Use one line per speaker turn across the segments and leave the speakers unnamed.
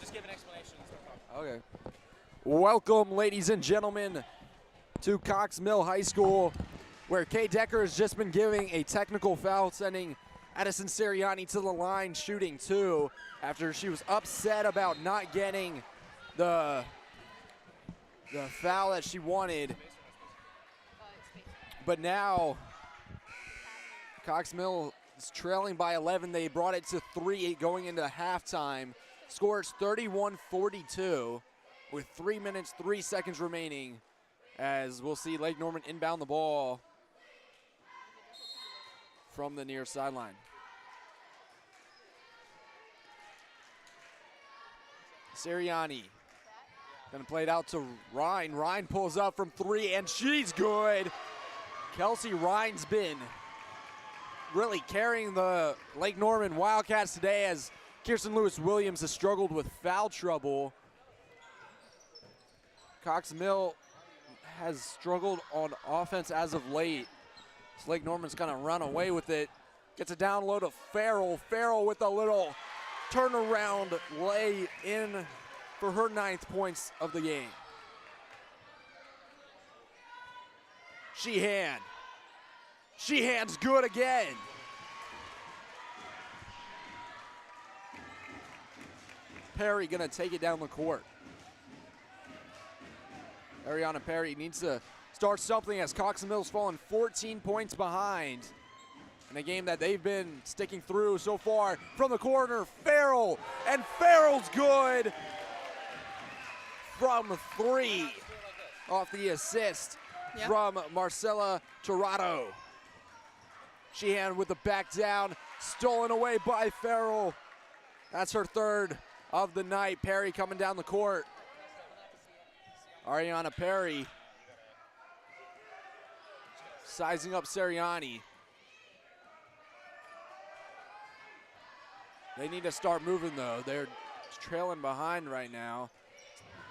just give an explanation and start talking.
Okay. Welcome, ladies and gentlemen, to Cox Mill High School, where Kay Decker has just been giving a technical foul, sending Addison Sirianni to the line shooting 2 after she was upset about not getting the foul that she wanted. But now Cox Mill is trailing by 11. They brought it to 3 going into halftime. Score is 31-42 with 3 minutes, 3 seconds remaining, as we'll see Lake Norman inbound the ball from the near sideline. Sirianni gonna play it out to Ryan. Ryan pulls up from 3 and she's good. Kelsey Ryan's been really carrying the Lake Norman Wildcats today, as Kirsten Lewis-Williams has struggled with foul trouble. Cox Mill has struggled on offense as of late. So Lake Norman's gonna run away with it. Gets a down low to Farrell. Farrell with a little turnaround lay in for her 9th points of the game. Sheehan. Sheehan's good again. Perry gonna take it down the court. Ariana Perry needs to start something, as Cox Mill's fallen 14 points behind in a game that they've been sticking through so far. From the corner, Farrell, and Farrell's good from 3 off the assist from Marcella Torado. Sheehan with the back down, stolen away by Farrell. That's her 3rd of the night. Perry coming down the court. Ariana Perry sizing up Sirianni. They need to start moving though. They're trailing behind right now.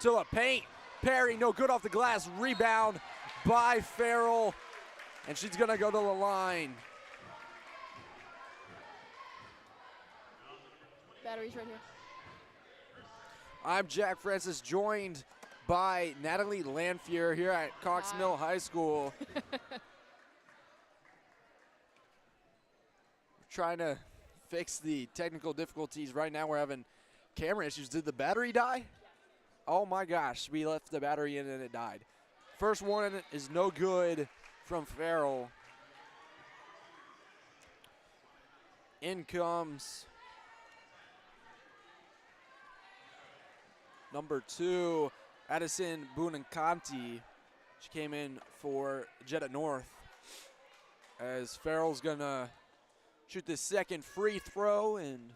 To the paint. Perry, no good off the glass. Rebound by Farrell. And she's gonna go to the line.
Batteries right here.
I'm Jack Francis, joined by Natalie Lanfear here at Cox Mill High School. We're trying to fix the technical difficulties right now. We're having camera issues. Did the battery die? Oh my gosh, we left the battery in and it died. First one is no good from Farrell. In comes number 2, Addison Bunankanti. She came in for Jetta North, as Farrell's gonna shoot the 2nd free throw, and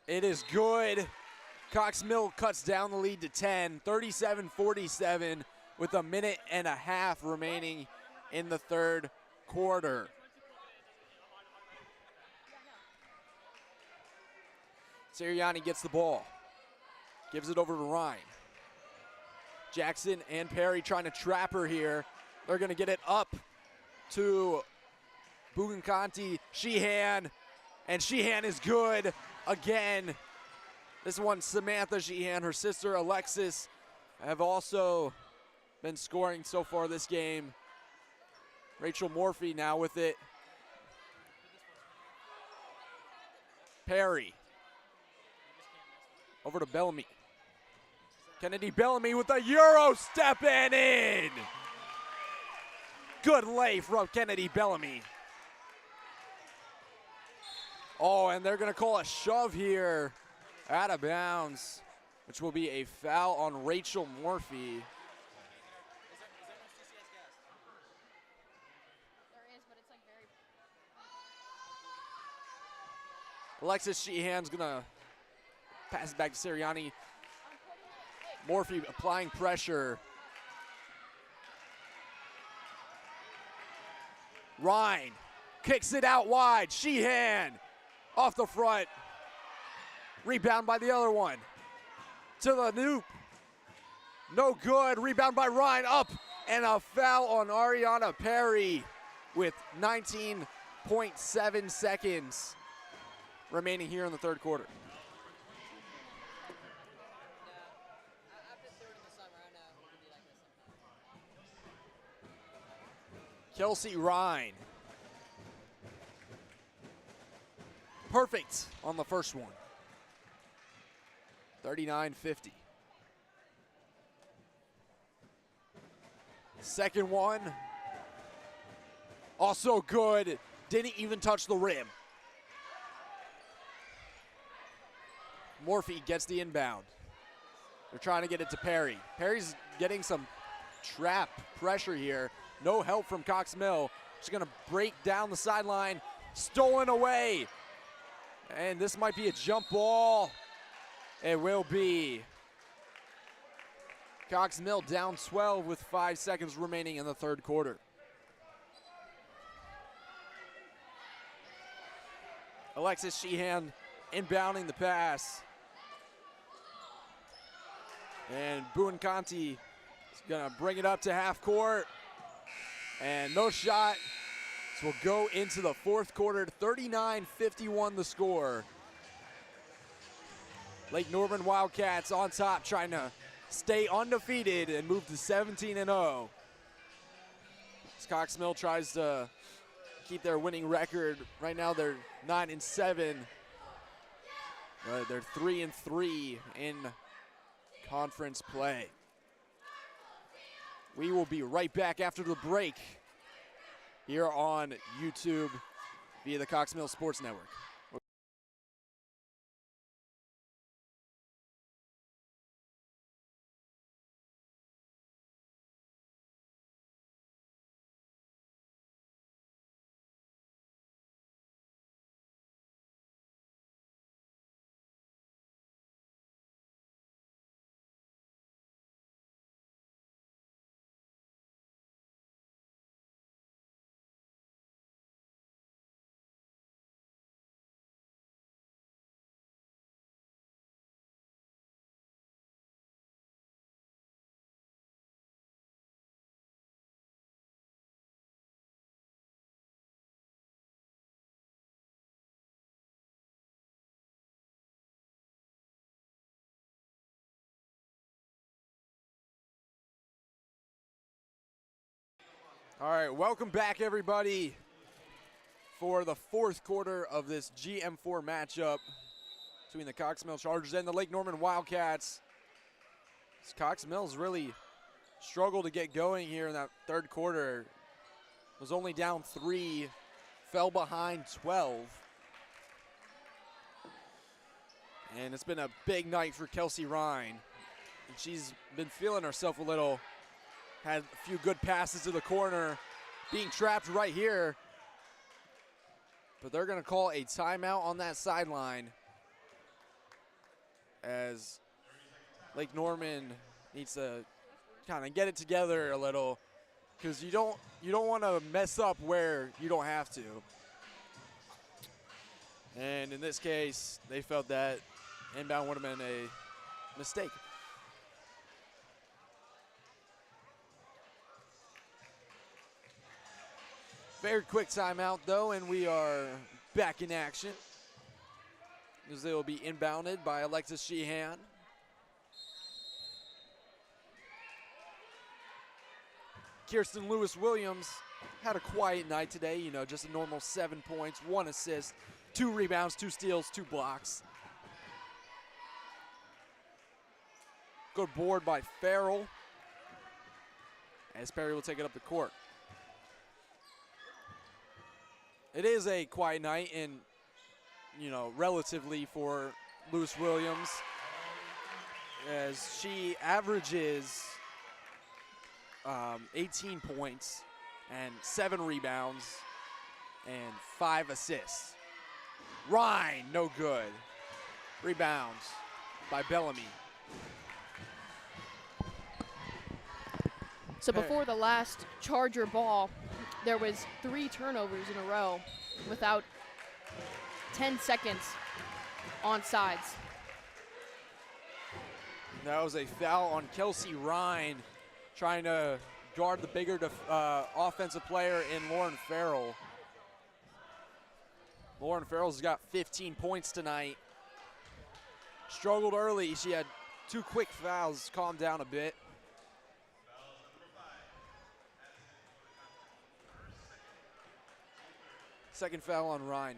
it is good. Cox Mill cuts down the lead to 10, 37-47 with a minute and a half remaining in the 3rd quarter. Sirianni gets the ball, gives it over to Ryan. Jackson and Perry trying to trap her here. They're gonna get it up to Bunankanti. Sheehan, and Sheehan is good again. This one, Samantha Sheehan, her sister Alexis, have also been scoring so far this game. Rachel Morphy now with it. Perry. Over to Bellamy. Kennedy Bellamy with a Euro stepping in. Good lay from Kennedy Bellamy. Oh, and they're gonna call a shove here out of bounds, which will be a foul on Rachel Morphy. Alexis Sheehan's gonna pass it back to Sirianni. Morphy applying pressure. Ryan kicks it out wide. Sheehan off the front. Rebound by the other one. To the Noop. No good. Rebound by Ryan. Up, and a foul on Ariana Perry with 19.7 seconds. remaining here in the third quarter. Kelsey Ryan. Perfect on the first one. 39-50. Second one. Also good. Didn't even touch the rim. Morphy gets the inbound. They're trying to get it to Perry. Perry's getting some trap pressure here. No help from Cox Mill. Just going to break down the sideline. Stolen away. And this might be a jump ball. It will be. Cox Mill down 12 with 5 seconds remaining in the third quarter. Alexis Sheehan inbounding the pass. And Boone Conti is going to bring it up to half court. And no shot. So we'll go into the fourth quarter. 39-51 the score. Lake Norman Wildcats on top, trying to stay undefeated and move to 17-0. As Cox Mill tries to keep their winning record. Right now they're 9-7. They're 3-3 in conference play. We will be right back after the break here on YouTube via the Cox Mill Sports Network. All right, welcome back, everybody, for the fourth quarter of this GM4 matchup between the Cox Mill Chargers and the Lake Norman Wildcats. Cox Mill's really struggled to get going here in that third quarter. Was only down 3, fell behind 12. And it's been a big night for Kelsey Ryan. And she's been feeling herself a little. Had a few good passes to the corner, being trapped right here. But they're going to call a timeout on that sideline as Lake Norman needs to kind of get it together a little, because you don't want to mess up where you don't have to. And in this case, they felt that inbound would have been a mistake. Very quick timeout, though, and we are back in action as they will be inbounded by Alexis Sheehan. Kirsten Lewis-Williams had a quiet night today, you know, just a normal 7 points, 1 assist, 2 rebounds, 2 steals, 2 blocks. Good board by Farrell as Perry will take it up the court. It is a quiet night, and, you know, relatively for Lewis-Williams, as she averages 18 points and 7 rebounds and 5 assists. Ryan, no good. Rebounds by Bellamy.
So before the last Charger ball, there was 3 turnovers in a row without 10 seconds on sides.
That was a foul on Kelsey Ryan, trying to guard the bigger offensive player in Lauren Farrell. Lauren Farrell's got 15 points tonight. Struggled early. She had 2 quick fouls, calmed down a bit. Second foul on Ryan.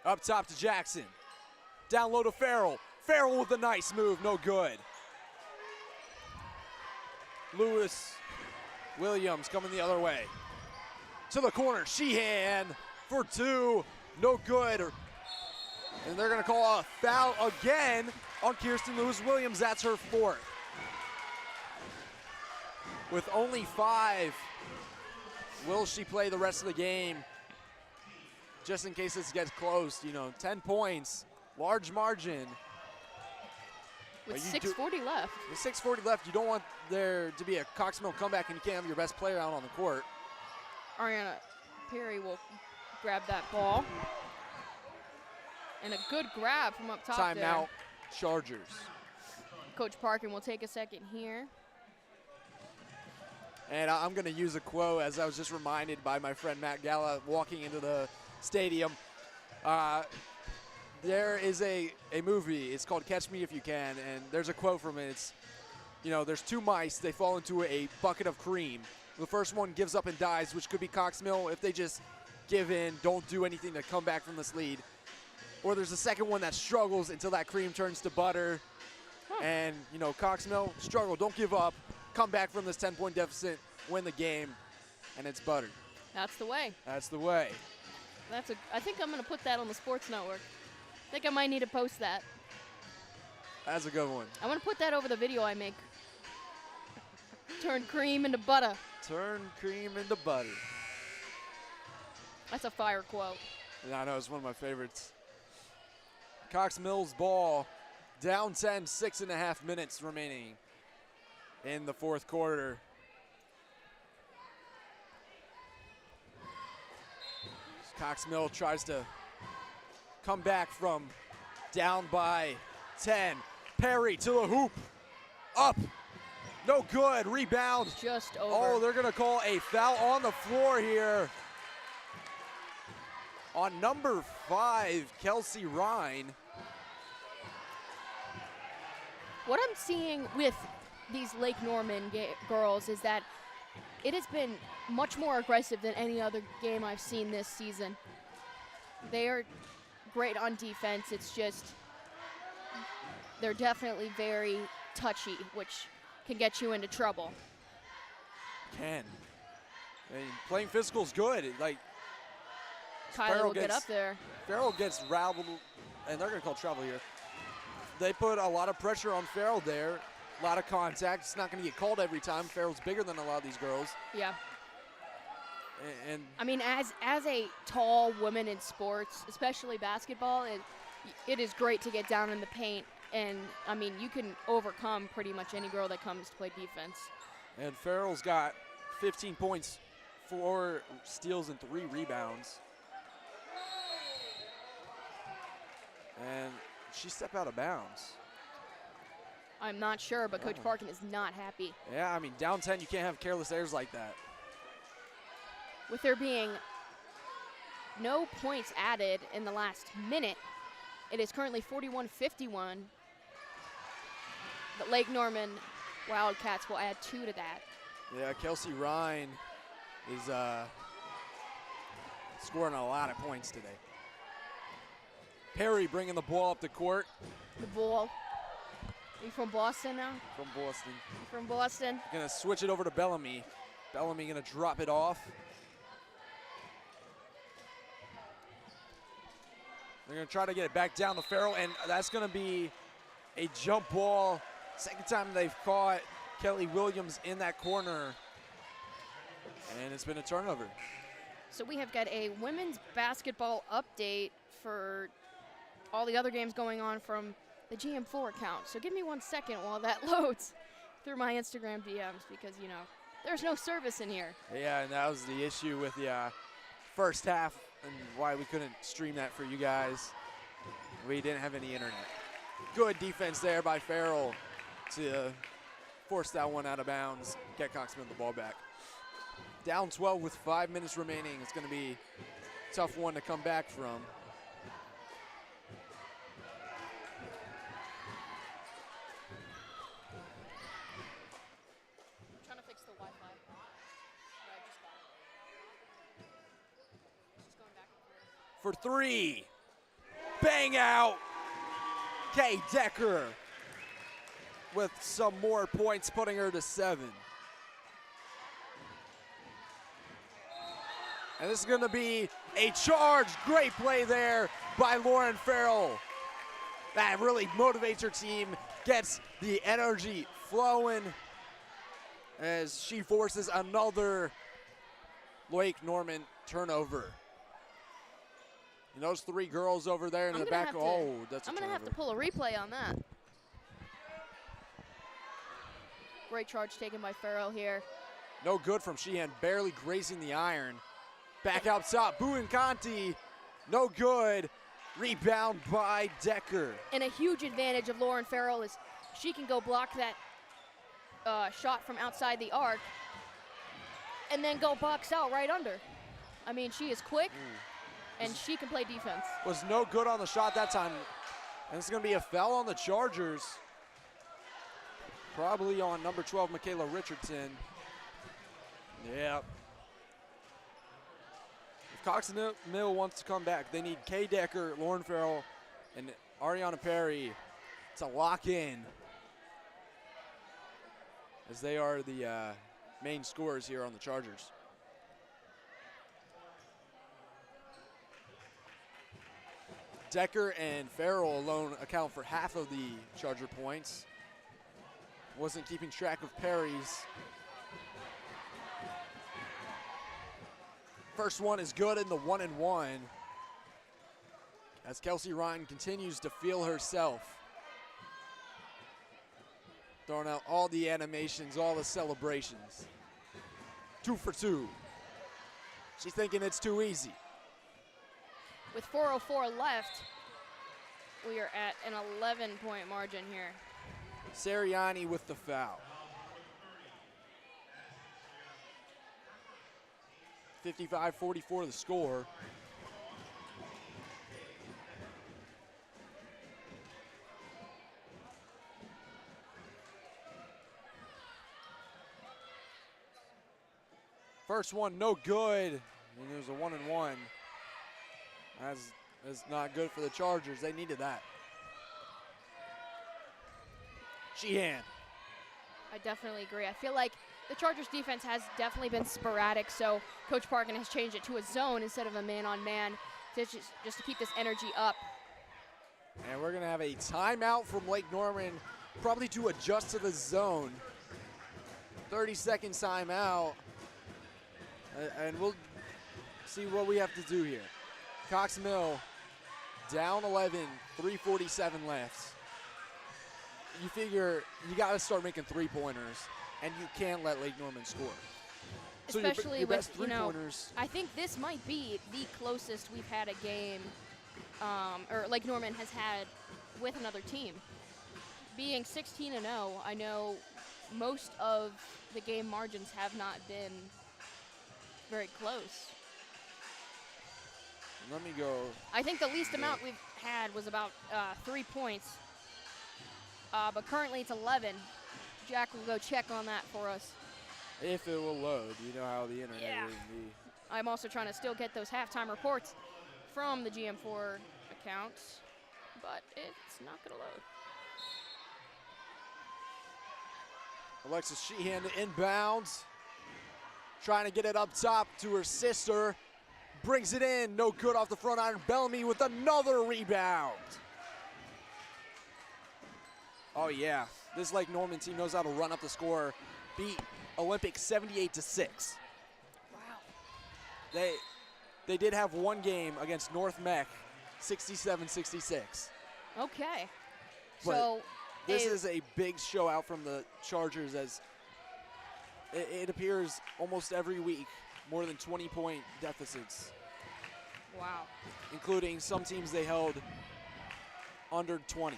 Up top to Jackson. Down low to Farrell. Farrell with a nice move, no good. Lewis Williams coming the other way. To the corner, Sheehan for 2, no good. And they're gonna call a foul again on Kirsten Lewis Williams. That's her 4th. With only 5, will she play the rest of the game? Just in case this gets close, 10 points, large margin.
With 6:40 left.
With 6:40 left, you don't want there to be a Cox Mill comeback and you can't have your best player out on the court.
Ariana Perry will grab that ball. And a good grab from up top there.
Timeout, Chargers.
Coach Parkin will take a second here.
And I'm going to use a quote as I was just reminded by my friend Matt Galla walking into the stadium. There is a movie. It's called Catch Me If You Can, and there's a quote from it. It's, there's 2 mice. They fall into a bucket of cream. The first one gives up and dies, which could be Cox Mill if they just give in, don't do anything to come back from this lead. Or there's a second one that struggles until that cream turns to butter. And, Cox Mill, struggle, don't give up. Come back from this 10-point deficit, win the game, and it's butter.
That's the way.
That's the way.
I think I'm going to put that on the Sports Network. I think I might need to post that.
That's a good one.
I want to put that over the video I make. Turn cream into butter.
Turn cream into butter.
That's a fire quote.
Yeah, I know, it's one of my favorites. Cox Mill's ball, down 10, 6.5 minutes remaining in the 4th quarter. Cox Mill tries to come back from down by 10. Perry to the hoop. Up. No good. Rebound.
Just over.
Oh, they're going to call a foul on the floor here on number 5, Kelsey Ryan.
What I'm seeing with these Lake Norman girls is that it has been much more aggressive than any other game I've seen this season. They are great on defense. It's just they're definitely very touchy, which can get you into trouble.
Can. And playing physical is good.
Kyler will get up there.
Farrell gets rattled, and they're going to call travel here. They put a lot of pressure on Farrell there. A lot of contact. It's not going to get called every time. Farrell's bigger than a lot of these girls.
Yeah.
And
I mean, as a tall woman in sports, especially basketball, it is great to get down in the paint. And, I mean, you can overcome pretty much any girl that comes to play defense.
And Farrell's got 15 points, 4 steals, and 3 rebounds. And she stepped out of bounds.
I'm not sure, but Coach Parkin is not happy.
Yeah, I mean, down 10, you can't have careless errors like that.
With there being no points added in the last minute, it is currently 41-51. The Lake Norman Wildcats will add 2 to that.
Yeah, Kelsey Ryan is scoring a lot of points today. Perry bringing the ball up the court.
The ball. Are you from Boston now?
From Boston.
You from Boston?
Gonna switch it over to Bellamy. Bellamy gonna drop it off. They're gonna try to get it back down to Farrell, and that's gonna be a jump ball. Second time they've caught Kelly Williams in that corner, and it's been a turnover.
So we have got a women's basketball update for all the other games going on from the GM4 account. So give me 1 second while that loads through my Instagram DMs because, you know, there's no service in here.
Yeah, and that was the issue with the first half and why we couldn't stream that for you guys. We didn't have any internet. Good defense there by Farrell to force that one out of bounds, get Cox-Mill the ball back. Down 12 with 5 minutes remaining. It's going to be a tough one to come back from.
I'm trying to fix the Wi-Fi. I just got it. She's going back and forth.
For three. Bang out. Kay Decker with some more points, putting her to 7. And this is going to be a charge. Great play there by Lauren Farrell. That really motivates her team, gets the energy flowing as she forces another Lake Norman turnover. And those 3 girls over there in the back. Oh, that's a
I'm
turnover.
going to have to pull a replay on that. Great charge taken by Farrell here.
No good from Sheehan, barely grazing the iron. Back out top, Buinkanti, no good. Rebound by Decker.
And a huge advantage of Lauren Farrell is she can go block that shot from outside the arc and then go box out right under. I mean, she is quick and she can play defense.
Was no good on the shot that time. And it's going to be a foul on the Chargers. Probably on number 12, Michaela Richardson. Yep. If Cox-Mill wants to come back, they need Kay Decker, Lauren Farrell, and Ariana Perry to lock in, as they are the main scorers here on the Chargers. Decker and Farrell alone account for half of the Charger points. Wasn't keeping track of Perry's. First one is good in the 1-and-1 as Kelsey Ryan continues to feel herself. Throwing out all the animations, all the celebrations. 2 for 2. She's thinking it's too easy.
With 4:04 left, we are at an 11-point margin here.
Seriani with the foul. 55-44 the score. First one, no good. And there's a 1-and-1. That's not good for the Chargers. They needed that. Sheehan.
I definitely agree. I feel like the Chargers defense has definitely been sporadic, so Coach Parkin has changed it to a zone instead of a man-on-man just to keep this energy up.
And we're going to have a timeout from Lake Norman, probably to adjust to the zone. 30-second timeout. And we'll see what we have to do here. Cox-Mill down 11, 3:47 left. You figure you got to start making three-pointers, and you can't let Lake Norman score.
Especially
your best
with,
three-pointers.
I think this might be the closest we've had a game, or Lake Norman has had with another team. Being 16-0, I know most of the game margins have not been very close.
Let me go.
I think the least amount we've had was about 3 points. But currently it's 11. Jack will go check on that for us.
If it will load. You know how the internet
Yeah.
will be.
I'm also trying to still get those halftime reports from the GM4 accounts, but it's not going to load.
Alexis Sheehan to inbounds. Trying to get it up top to her sister. Brings it in. No good off the front iron. Bellamy with another rebound. Oh, yeah. This Lake Norman team knows how to run up the score. Beat Olympic 78-6.
Wow.
They did have one game against North Mech, 67-66.
Okay.
But
so
this is a big show out from the Chargers, as it appears almost every week more than 20-point deficits.
Wow.
Including some teams they held under 20.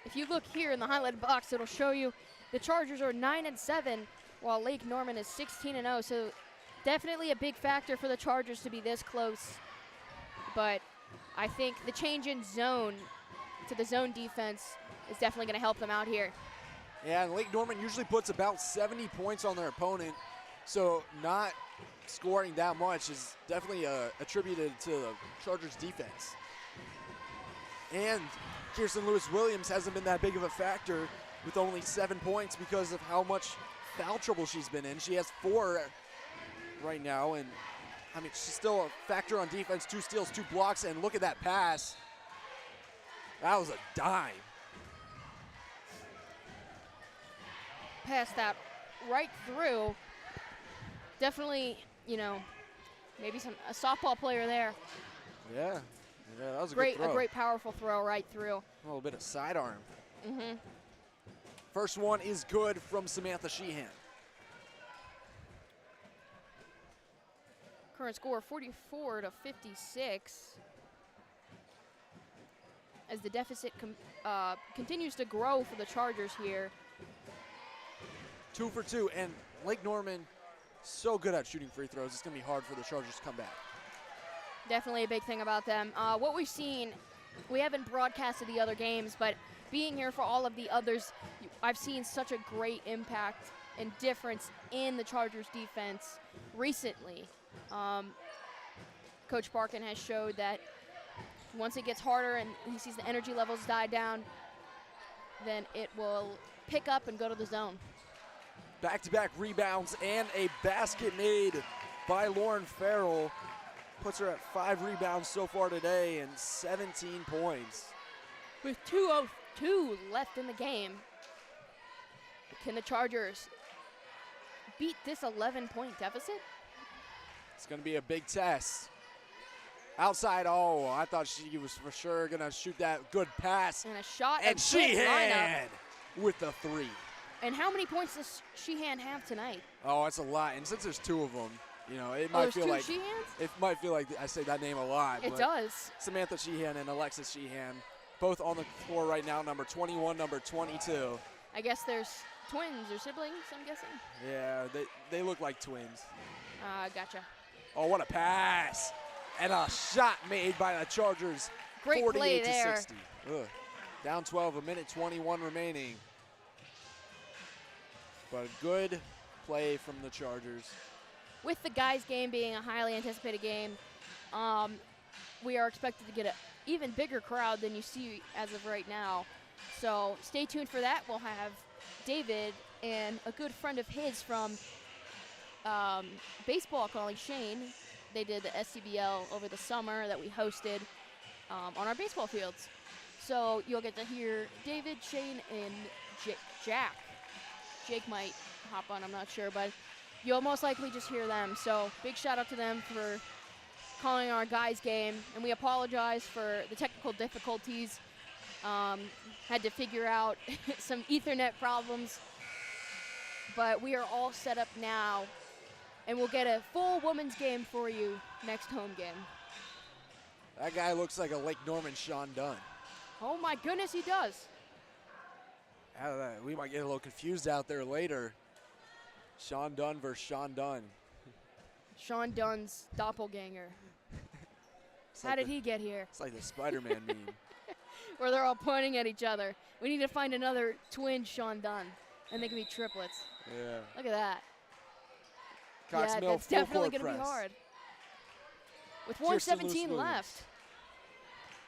If you look here in the highlighted box, it'll show you The Chargers are 9-7, while Lake Norman is 16-0. So definitely a big factor for the Chargers to be this close. But I think the change in zone to the zone defense is definitely going to help them out here.
Yeah, and Lake Norman usually puts about 70 points on their opponent, so not scoring that much is definitely attributed to the Chargers defense. And Kirsten Lewis-Williams hasn't been that big of a factor with only 7 points because of how much foul trouble she's been in. She has 4 right now, and I mean, she's still a factor on defense, 2 steals, 2 blocks, and look at that pass. That was a dime.
Pass that right through. Definitely, you know, maybe a softball player there.
Yeah, that was a good throw.
A great powerful throw right through.
A little bit of sidearm.
Mm-hmm.
First one is good from Samantha Sheehan.
Current score 44-56. As the deficit continues to grow for the Chargers here.
2 for 2, and Lake Norman so good at shooting free throws. It's going to be hard for the Chargers to come back.
Definitely a big thing about them. What we've seen, we haven't broadcasted the other games, but being here for all of the others, I've seen such a great impact and difference in the Chargers defense recently. Coach Barkin has showed that once it gets harder and he sees the energy levels die down, then it will pick up and go to the zone.
Back-to-back rebounds and a basket made by Lauren Farrell. Puts her at 5 rebounds so far today and 17 points.
With 2:02 left in the game, can the Chargers beat this 11-point deficit?
It's going to be a big test. Outside, oh, I thought she was for sure going to shoot that good pass.
And a shot.
And Sheehan with the 3.
And how many points does Sheehan have tonight?
Oh, it's a lot. And since there's 2 of them, you know, it might feel like
Shehans?
It might feel like I say that name a lot.
It does.
Samantha Sheehan and Alexis Sheehan, both on the floor right now. Number 21, number 22.
I guess there's twins or siblings, I'm guessing.
Yeah, they look like twins.
Gotcha.
Oh, what a pass! And a shot made by the Chargers.
Great play there.
48-60. Ugh. Down 12, a minute 21 remaining. But good play from the Chargers.
With the guys' game being a highly anticipated game, we are expected to get an even bigger crowd than you see as of right now. So stay tuned for that. We'll have David and a good friend of his from baseball calling, Shane. They did the SCBL over the summer that we hosted on our baseball fields. So you'll get to hear David, Shane, and Jack. Jake might hop on, I'm not sure, but you'll most likely just hear them. So big shout out to them for calling our guys' game. And we apologize for the technical difficulties. Had to figure out some Ethernet problems. But we are all set up now. And we'll get a full women's game for you next home game.
That guy looks like a Lake Norman Sean Dunn.
Oh my goodness, he does.
We might get a little confused out there later. Sean Dunn versus Sean Dunn.
Sean Dunn's doppelganger. How did he get here?
It's like the Spider-Man meme.
Where they're all pointing at each other. We need to find another twin Sean Dunn, and they can be triplets.
Yeah.
Look at that.
Cox
yeah,
Mill,
that's definitely going to be hard. With 1:17 left.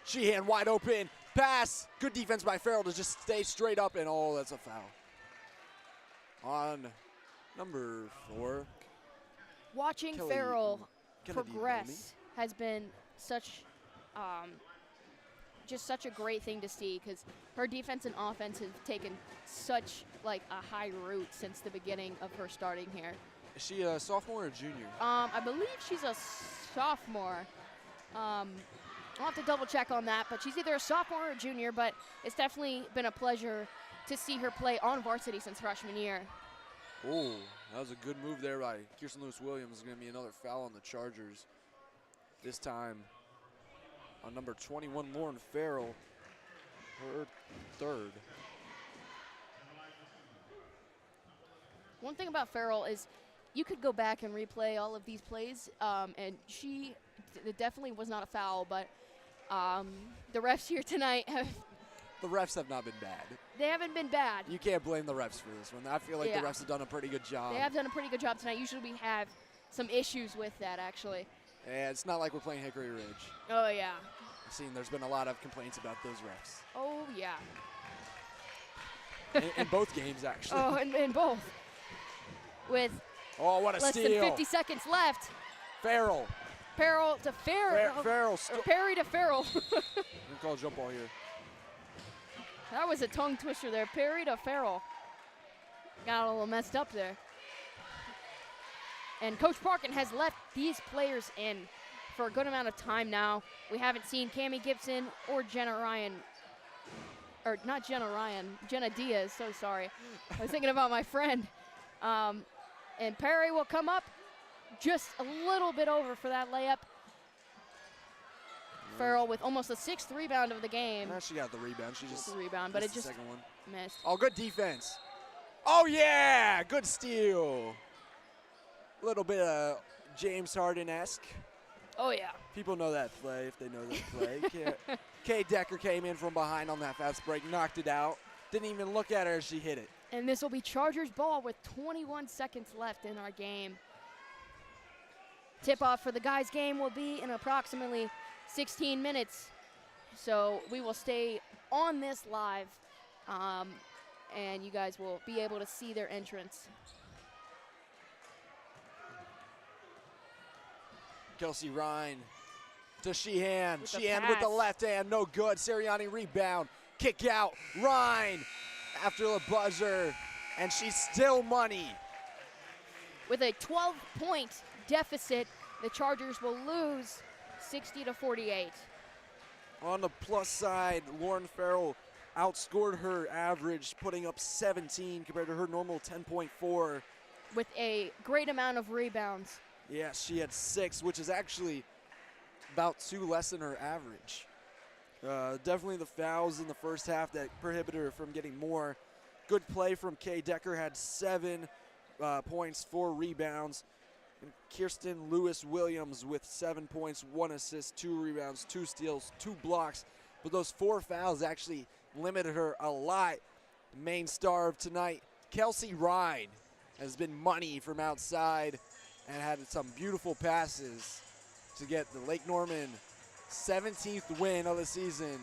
Sheehan wide open. Pass. Good defense by Farrell to just stay straight up, and oh, that's a foul. On number 4.
Watching Farrell progress has been such, just such a great thing to see, because her defense and offense have taken such like a high route since the beginning of her starting here.
Is she a sophomore or junior?
I believe she's a sophomore. I'll have to double check on that, but she's either a sophomore or a junior, but it's definitely been a pleasure to see her play on varsity since freshman year.
Oh, that was a good move there by Kirsten Lewis-Williams. There's going to be another foul on the Chargers. This time on number 21, Lauren Farrell, her 3rd.
One thing about Farrell is you could go back and replay all of these plays, and it definitely was not a foul, but the refs here tonight
The refs have not been bad.
they haven't been bad.
You can't blame the refs for this one. I feel like
Yeah.
the refs have done a pretty good job.
They have done a pretty good job tonight. Usually we have some issues with that, actually.
And it's not like we're playing Hickory Ridge.
Oh, yeah.
I've seen there's been a lot of complaints about those refs.
Oh, yeah.
In both games, actually.
Oh, in both. With
Oh, what a
less
steal.
than 50 seconds left.
Farrell.
Farrell to Farrell.
Farrell.
Or Perry to Farrell.
We'll call a jump ball here.
That was a tongue twister there. Perry to Farrell. Got a little messed up there. And Coach Parkin has left these players in for a good amount of time now. We haven't seen Cammie Gibson or Jenna Ryan. Or not Jenna Ryan, Jenna Diaz, so sorry. I was thinking about my friend. And Perry will come up just a little bit over for that layup. Farrell with almost a sixth rebound of the game.
She got the rebound. She just
The rebound, but it
missed the
just
second one.
missed.
Oh, good defense. Oh, yeah. Good steal. A little bit of James Harden-esque.
Oh, yeah.
People know that play if they know that play. Kay Decker came in from behind on that fast break, knocked it out. Didn't even look at her as she hit it.
And this will be Chargers ball with 21 seconds left in our game. Tip-off for the guys' game will be in approximately 16 minutes. So we will stay on this live, and you guys will be able to see their entrance.
Kelsey Ryan to Sheehan.
With the
Sheehan with the
pass.
left hand, no good. Sirianni rebound, kick out. Ryan after the buzzer, and she's still money.
With a 12-point deficit, the Chargers will lose 60-48.
On the plus side, Lauren Farrell outscored her average, putting up 17 compared to her normal 10.4.
With a great amount of rebounds.
Yeah, she had 6, which is actually about 2 less than her average. Definitely the fouls in the first half that prohibited her from getting more. Good play from Kay Decker, had 7 points, 4 rebounds. And Kirsten Lewis-Williams with 7 points, 1 assist, 2 rebounds, 2 steals, 2 blocks. But those 4 fouls actually limited her a lot. The main star of tonight, Kelsey Ryan, has been money from outside and had some beautiful passes to get the Lake Norman 17th win of the season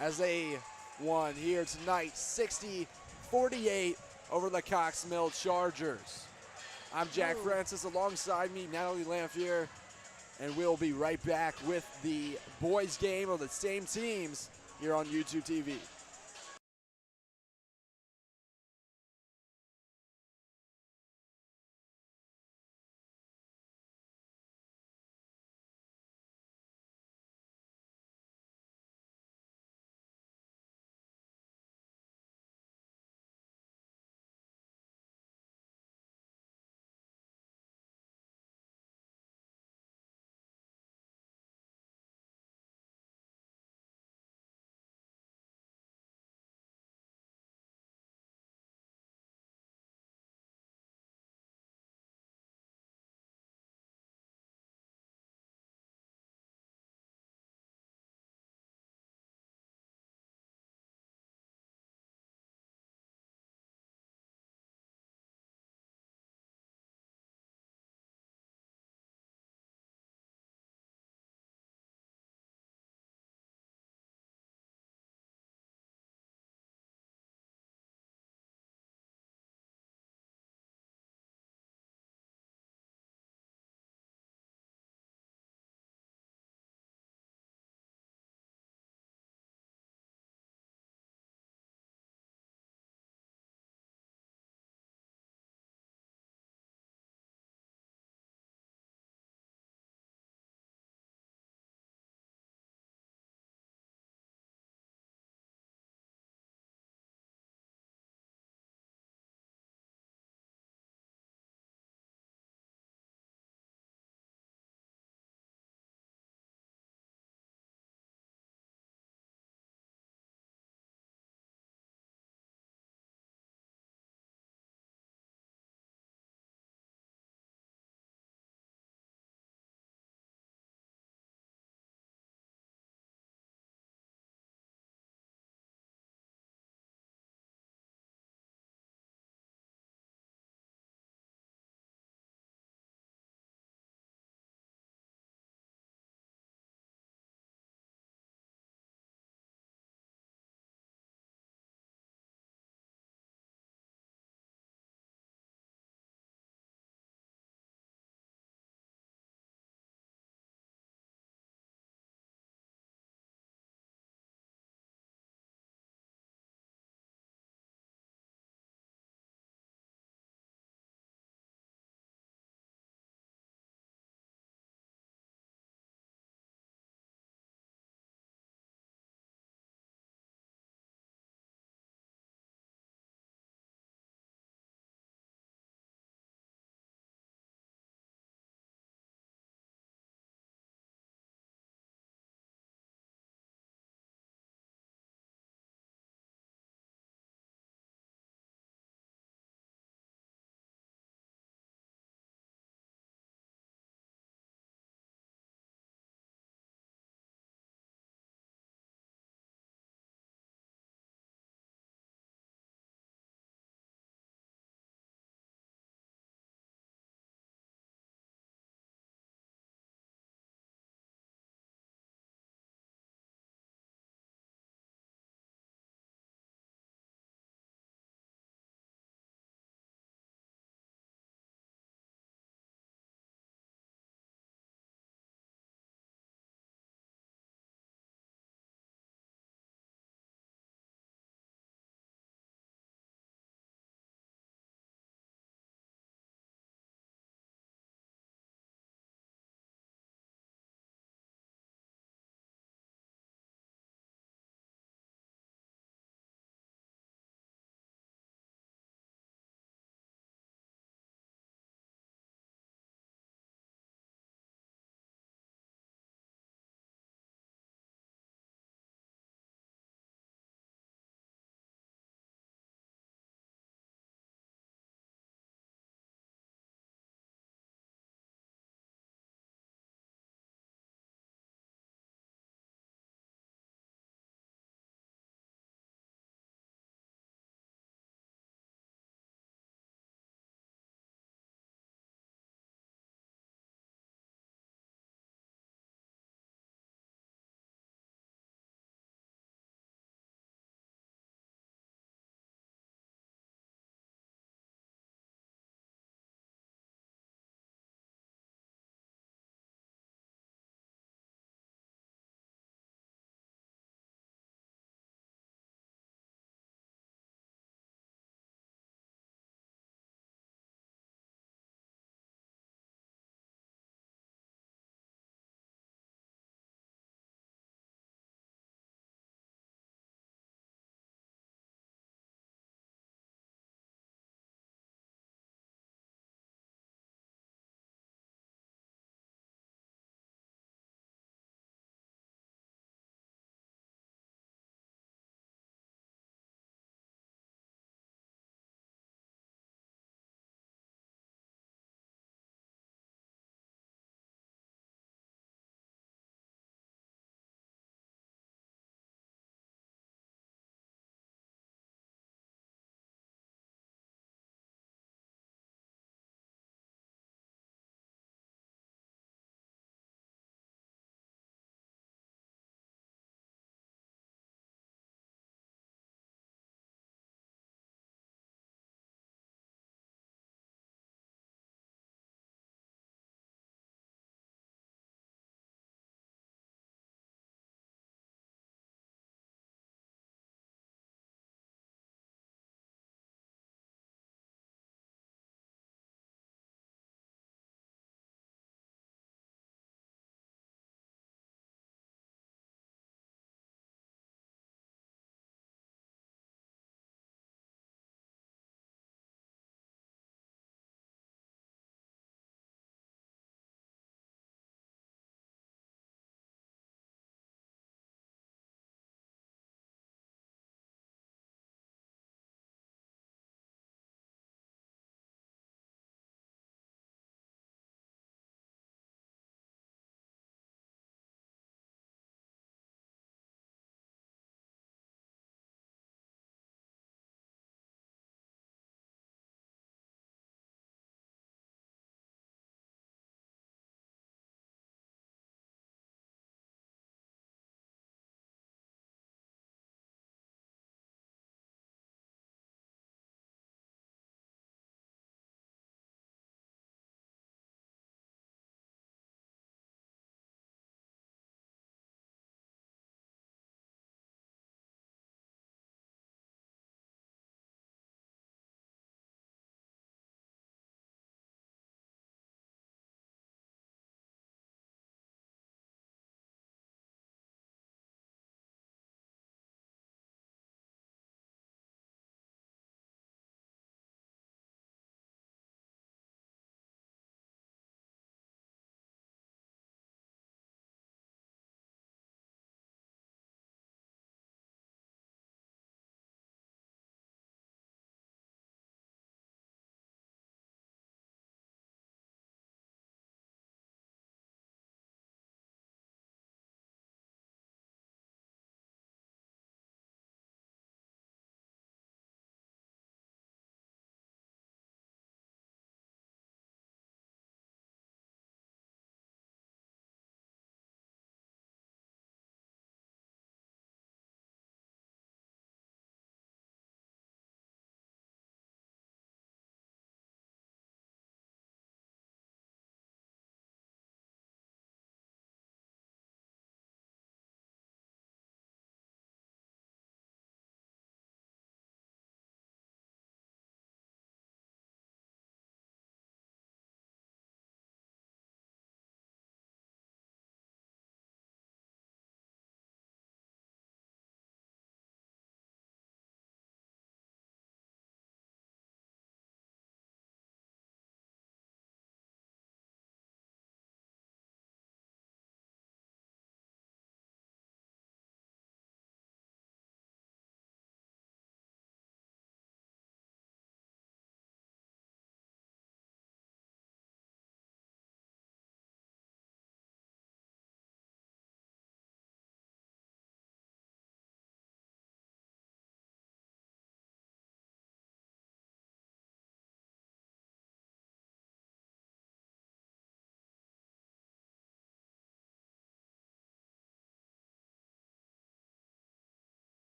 as they won here tonight, 60-48 over the Cox Mill Chargers. I'm Jack Francis, alongside me, Natalie Lamphere, and we'll be right back with the boys' game of the same teams here on YouTube TV.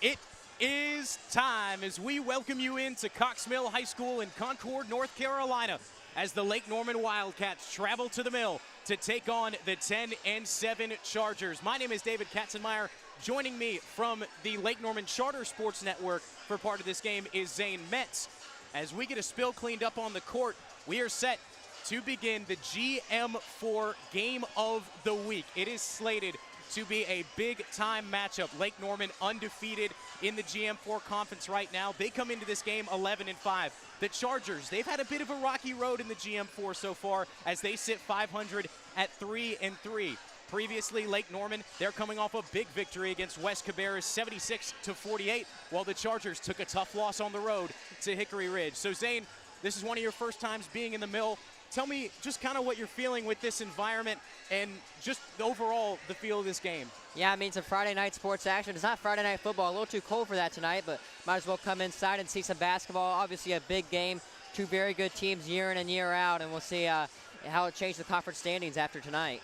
It is time as we welcome you into Cox Mill High School in Concord, North Carolina, as the Lake Norman Wildcats travel to the Mill to take on the 10-7 Chargers. My name is David Katzenmeyer. Joining me from the Lake Norman Charter Sports Network for part of this game is Zane Metz. As we get a spill cleaned up on the court, we are set to begin the GM4 Game of the Week. It is slated to be a big-time matchup. Lake Norman undefeated in the GM4 conference right now. They come into this game 11-5. The Chargers, they've had a bit of a rocky road in the GM4 so far as they sit 500 at 3-3. Previously, Lake Norman, they're coming off a big victory against West Cabarrus, 76-48, while the Chargers took a tough loss on the road to Hickory Ridge. So Zane, this is one of your first times being in the Mill. Tell me just kind of what you're feeling with this environment and just overall the feel of this game.
Yeah, I mean, it's a Friday night sports action. It's not Friday night football. A little too cold for that tonight, but might as well come inside and see some basketball. Obviously a big game. Two very good teams year in and year out, and we'll see how it changed the conference standings after tonight.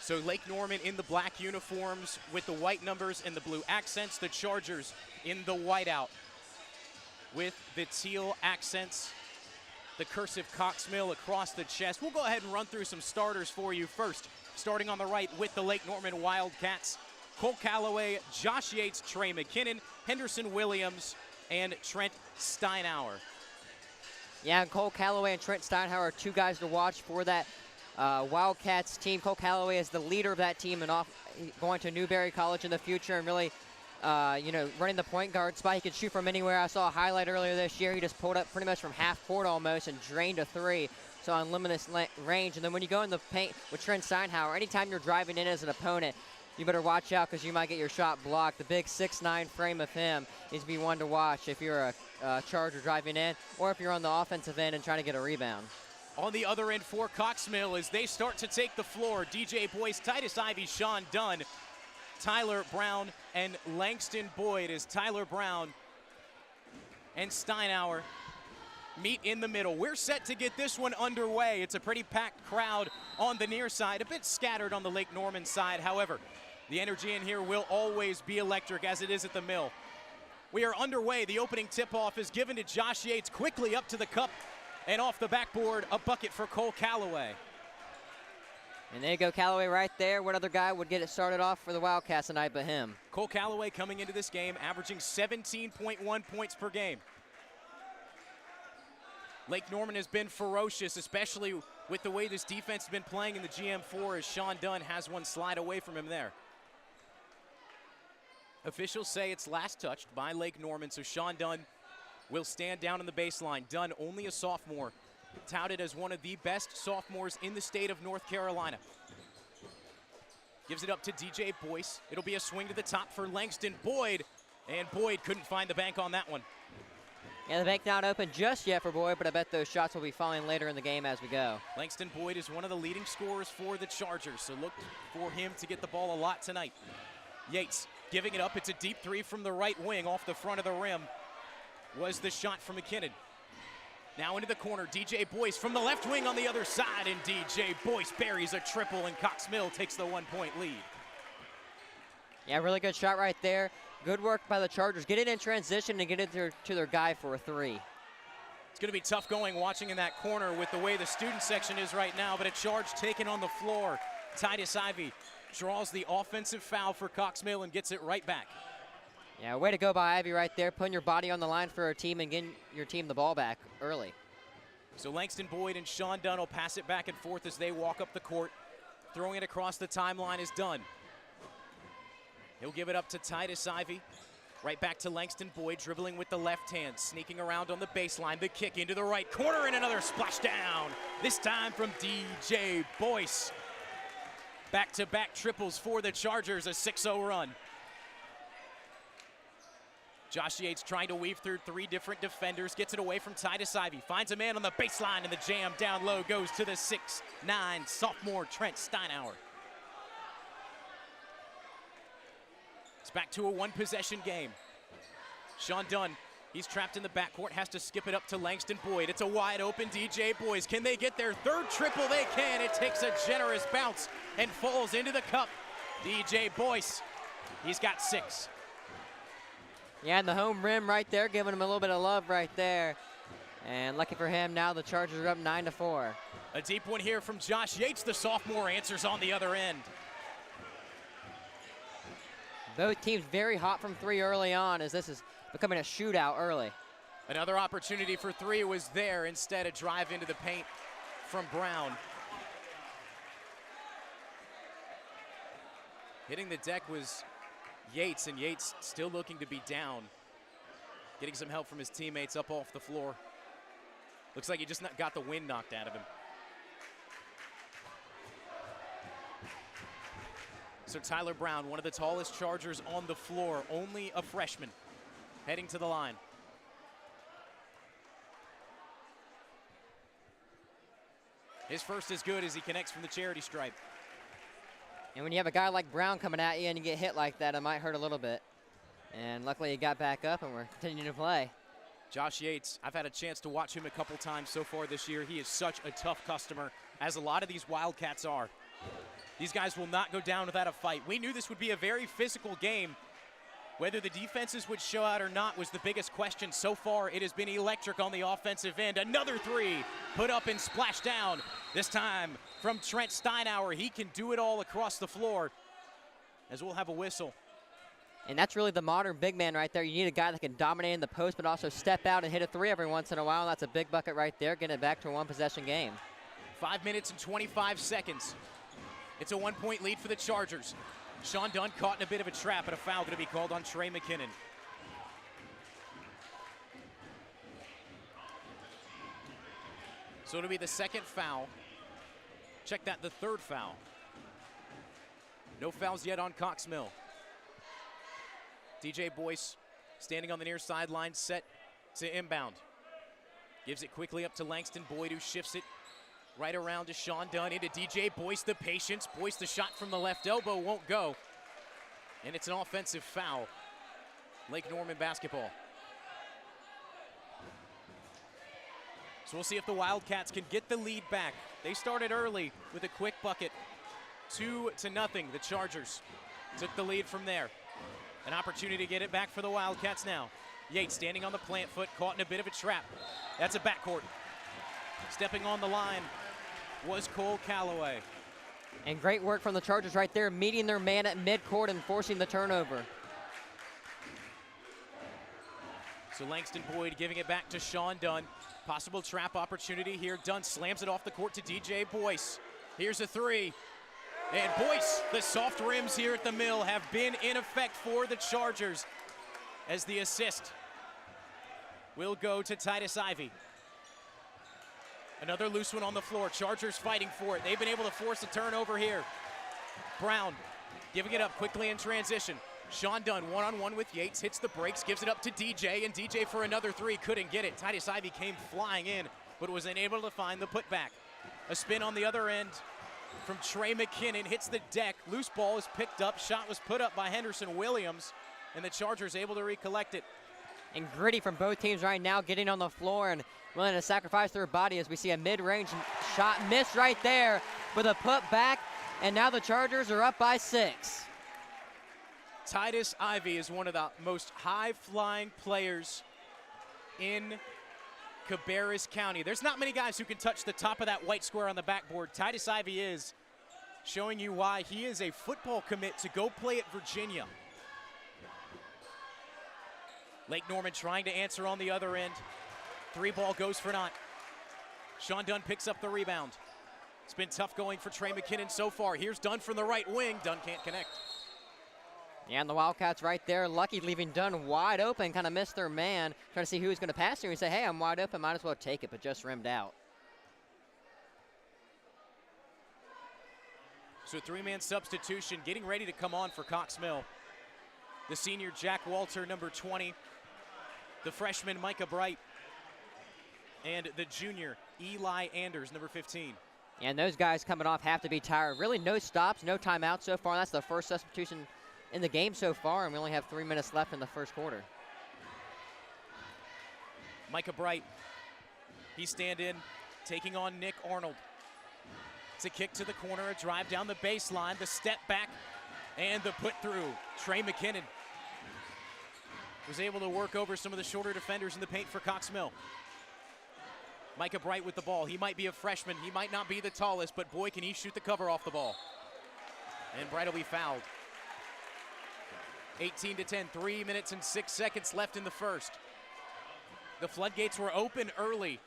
So Lake Norman in the black uniforms with the white numbers and the blue accents. The Chargers in the whiteout with the teal accents. The cursive Cox Mill across the chest. We'll go ahead and run through some starters for you first. Starting on the right with the Lake Norman Wildcats, Cole Calloway, Josh Yates, Trey McKinnon, Henderson Williams, and Trent Steinauer.
Yeah, and Cole Calloway and Trent Steinauer are two guys to watch for that Wildcats team. Cole Calloway is the leader of that team and going to Newberry College in the future and really running the point guard spot. He can shoot from anywhere. I saw a highlight earlier this year. He just pulled up pretty much from half court almost and drained a three. So unlimited range. And then when you go in the paint with Trent Steinauer, anytime you're driving in as an opponent, you better watch out because you might get your shot blocked. The big 6'9" frame of him needs to be one to watch if you're a Charger driving in or if you're on the offensive end and trying to get a rebound.
On the other end for Cox Mill as they start to take the floor, DJ Boyce, Titus Ivy, Sean Dunn, Tyler Brown, and Langston Boyd as Tyler Brown and Steinauer meet in the middle. We're set to get this one underway. It's a pretty packed crowd on the near side, a bit scattered on the Lake Norman side. However, the energy in here will always be electric as it is at the Mill. We are underway. The opening tip-off is given to Josh Yates, quickly up to the cup and off the backboard, a bucket for Cole Calloway.
And there you go, Calloway right there. What other guy would get it started off for the Wildcats tonight but him?
Cole Calloway coming into this game, averaging 17.1 points per game. Lake Norman has been ferocious, especially with the way this defense has been playing in the GM4 as Sean Dunn has one slide away from him there. Officials say it's last touched by Lake Norman, so Sean Dunn will stand down in the baseline. Dunn, only a sophomore, touted as one of the best sophomores in the state of North Carolina. Gives it up to DJ Boyce. It'll be a swing to the top for Langston Boyd, and Boyd couldn't find the bank on that one.
Yeah, the bank not open just yet for Boyd, but I bet those shots will be falling later in the game as we go.
Langston Boyd is one of the leading scorers for the Chargers, so look for him to get the ball a lot tonight. Yates giving it up. It's a deep three from the right wing off the front of the rim. Was the shot from McKinnon. Now into the corner, DJ Boyce from the left wing on the other side, and DJ Boyce buries a triple, and Cox Mill takes the 1 point lead.
Yeah, really good shot right there. Good work by the Chargers. Get it in transition and get it to their guy for a three.
It's going to be tough going watching in that corner with the way the student section is right now, but a charge taken on the floor. Titus Ivy draws the offensive foul for Cox Mill and gets it right back.
Yeah, way to go by Ivy right there, putting your body on the line for a team and getting your team the ball back early.
So Langston Boyd and Sean Dunn will pass it back and forth as they walk up the court. Throwing it across the timeline is Dunn. He'll give it up to Titus Ivy. Right back to Langston Boyd, dribbling with the left hand, sneaking around on the baseline. The kick into the right corner and another splash down. This time from DJ Boyce. Back-to-back triples for the Chargers, a 6-0 run. Josh Yates trying to weave through three different defenders, gets it away from Titus Ivy, finds a man on the baseline, and the jam down low goes to the 6'9" sophomore Trent Steinauer. It's back to a one-possession game. Sean Dunn, he's trapped in the backcourt, has to skip it up to Langston Boyd. It's a wide-open DJ Boyce. Can they get their third triple? They can. It takes a generous bounce and falls into the cup. DJ Boyce, he's got 6.
Yeah, and the home rim right there, giving him a little bit of love right there. And lucky for him, now the Chargers are up 9-4.
A deep one here from Josh Yates. The sophomore answers on the other end.
Both teams very hot from three early on, as this is becoming a shootout early.
Another opportunity for three was there. Instead, a drive into the paint from Brown. Hitting the deck was Yates, and Yates still looking to be down. Getting some help from his teammates up off the floor. Looks like he just got the wind knocked out of him. So Tyler Brown, one of the tallest Chargers on the floor, only a freshman, heading to the line. His first is good as he connects from the charity stripe.
And when you have a guy like Brown coming at you and you get hit like that, it might hurt a little bit. And luckily he got back up and we're continuing to play.
Josh Yates, I've had a chance to watch him a couple times so far this year. He is such a tough customer, as a lot of these Wildcats are. These guys will not go down without a fight. We knew this would be a very physical game. Whether the defenses would show out or not was the biggest question. So far, it has been electric on the offensive end. Another three put up and splashed down. This time from Trent Steinauer. He can do it all across the floor, as we'll have a whistle.
And that's really the modern big man right there. You need a guy that can dominate in the post, but also step out and hit a three every once in a while. That's a big bucket right there, getting it back to a one-possession game.
5 minutes and 25 seconds. It's a 1-point lead for the Chargers. Sean Dunn caught in a bit of a trap, and a foul going to be called on Trey McKinnon. So it'll be the second foul. Check that, the third foul. No fouls yet on Cox Mill. DJ Boyce standing on the near sideline, set to inbound. Gives it quickly up to Langston Boyd, who shifts it right around to Sean Dunn, into DJ Boyce, the patience. Boyce, the shot from the left elbow won't go. And it's an offensive foul. Lake Norman basketball. So we'll see if the Wildcats can get the lead back. They started early with a quick bucket. 2-0, the Chargers took the lead from there. An opportunity to get it back for the Wildcats now. Yates standing on the plant foot, caught in a bit of a trap. That's a backcourt. Stepping on the line was Cole Calloway.
And great work from the Chargers right there, meeting their man at midcourt and forcing the turnover.
So Langston Boyd giving it back to Sean Dunn. Possible trap opportunity here. Dunn slams it off the court to DJ Boyce. Here's a three. And Boyce, the soft rims here at the Mill have been in effect for the Chargers, as the assist will go to Titus Ivey. Another loose one on the floor. Chargers fighting for it. They've been able to force a turnover here. Brown giving it up quickly in transition. Sean Dunn one-on-one with Yates, hits the brakes, gives it up to DJ, and DJ for another three, couldn't get it. Titus Ivey came flying in, but was unable to find the putback. A spin on the other end from Trey McKinnon, hits the deck. Loose ball is picked up. Shot was put up by Henderson Williams, and the Chargers able to recollect it.
And gritty from both teams right now, getting on the floor and willing to sacrifice their body, as we see a mid-range shot miss right there with a putback, and now the Chargers are up by 6.
Titus Ivey is one of the most high-flying players in Cabarrus County. There's not many guys who can touch the top of that white square on the backboard. Titus Ivey is, showing you why he is a football commit to go play at Virginia. Lake Norman trying to answer on the other end. Three ball goes for naught. Sean Dunn picks up the rebound. It's been tough going for Trey McKinnon so far. Here's Dunn from the right wing. Dunn can't connect.
Yeah, and the Wildcats right there, lucky, leaving Dunn wide open, kind of missed their man, trying to see who was going to pass here. He said, hey, I'm wide open, might as well take it, but just rimmed out.
So three-man substitution getting ready to come on for Cox Mill. The senior Jack Walter, number 20. The freshman Micah Bright. And the junior Eli Anders, number 15.
And those guys coming off have to be tired. Really no stops, no timeouts so far. That's the first substitution in the game so far, and we only have 3 minutes left in the first quarter.
Micah Bright, he stand in, taking on Nick Arnold. It's a kick to the corner, a drive down the baseline, the step back, and the put through. Trey McKinnon. was able to work over some of the shorter defenders in the paint for Cox Mill. Micah Bright with the ball. He might be a freshman. He might not be the tallest, but boy, can he shoot the cover off the ball. And Bright will be fouled. 18-10, 3 minutes and 6 seconds left in the first. The floodgates were open early.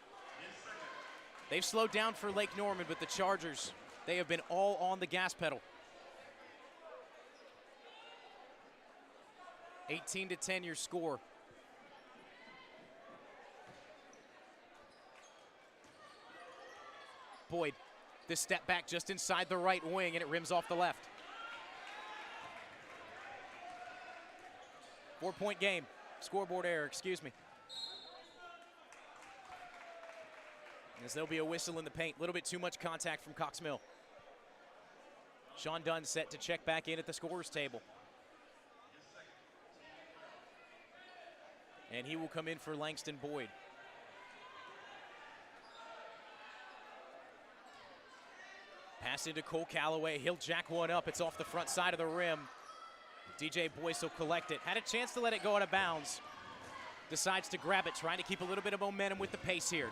They've slowed down for Lake Norman, but the Chargers, they have been all on the gas pedal. 18-10 your score. Boyd, this step back just inside the right wing, and it rims off the left. 4-point game. Scoreboard error, excuse me. As there'll be a whistle in the paint. A little bit too much contact from Cox Mill. Sean Dunn set to check back in at the scorer's table. And he will come in for Langston Boyd. Pass into Cole Calloway. He'll jack one up. It's off the front side of the rim. DJ Boyce will collect it. Had a chance to let it go out of bounds. Decides to grab it, trying to keep a little bit of momentum with the pace here.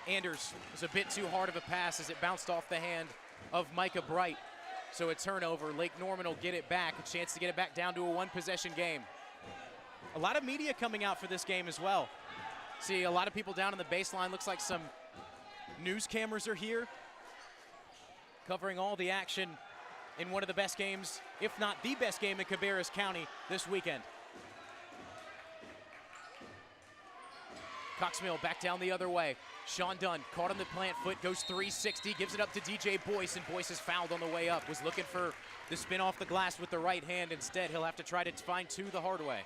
Anders was a bit too hard of a pass as it bounced off the hand of Micah Bright. So a turnover. Lake Norman will get it back. A chance to get it back down to a one-possession game. A lot of media coming out for this game as well. See a lot of people down on the baseline. Looks like some news cameras are here, covering all the action in one of the best games, if not the best game in Cabarrus County this weekend. Cox Mill back down the other way. Sean Dunn caught on the plant foot, goes 360, gives it up to DJ Boyce, and Boyce is fouled on the way up. Was looking for the spin off the glass with the right hand. Instead, he'll have to try to find two the hard way.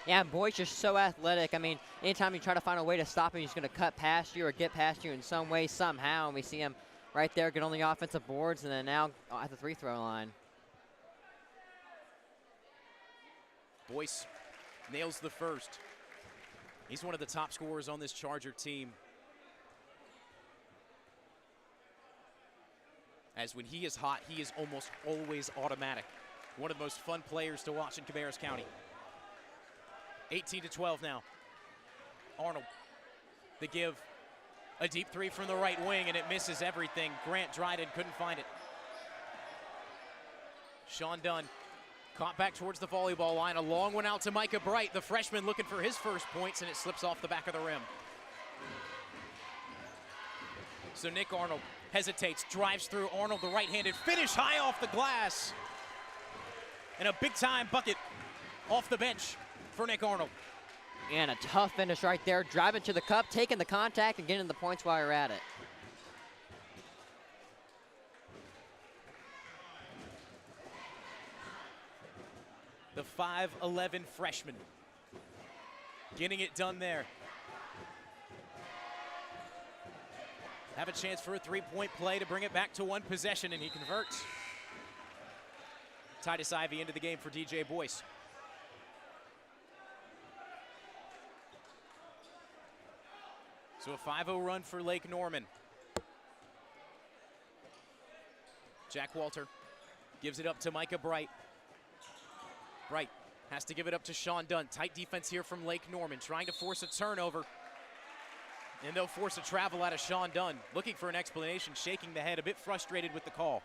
Yeah, and Boyce is so athletic. I mean, anytime you try to find a way to stop him, he's going to cut past you or get past you in some way, somehow. And we see him right there get on the offensive boards and then now at the free throw line.
Boyce nails the first. He's one of the top scorers on this Charger team. As when he is hot, he is almost always automatic. One of the most fun players to watch in Cabarrus County. 18-12 now. Arnold, the give. A deep three from the right wing, and it misses everything. Grant Dryden couldn't find it. Sean Dunn caught back towards the volleyball line. A long one out to Micah Bright, the freshman looking for his first points, and it slips off the back of the rim. So Nick Arnold hesitates, drives through. Arnold, the right-handed finish, high off the glass. And a big-time bucket off the bench for Nick Arnold.
And a tough finish right there. Driving to the cup, taking the contact, and getting the points while you're at it.
The 5'11" freshman getting it done there. Have a chance for a three-point play to bring it back to one possession, and he converts. Titus Ivey into the game for DJ Boyce. So a 5-0 run for Lake Norman. Jack Walter gives it up to Micah Bright. Bright has to give it up to Sean Dunn. Tight defense here from Lake Norman, trying to force a turnover. And they'll force a travel out of Sean Dunn. Looking for an explanation, shaking the head, a bit frustrated with the call.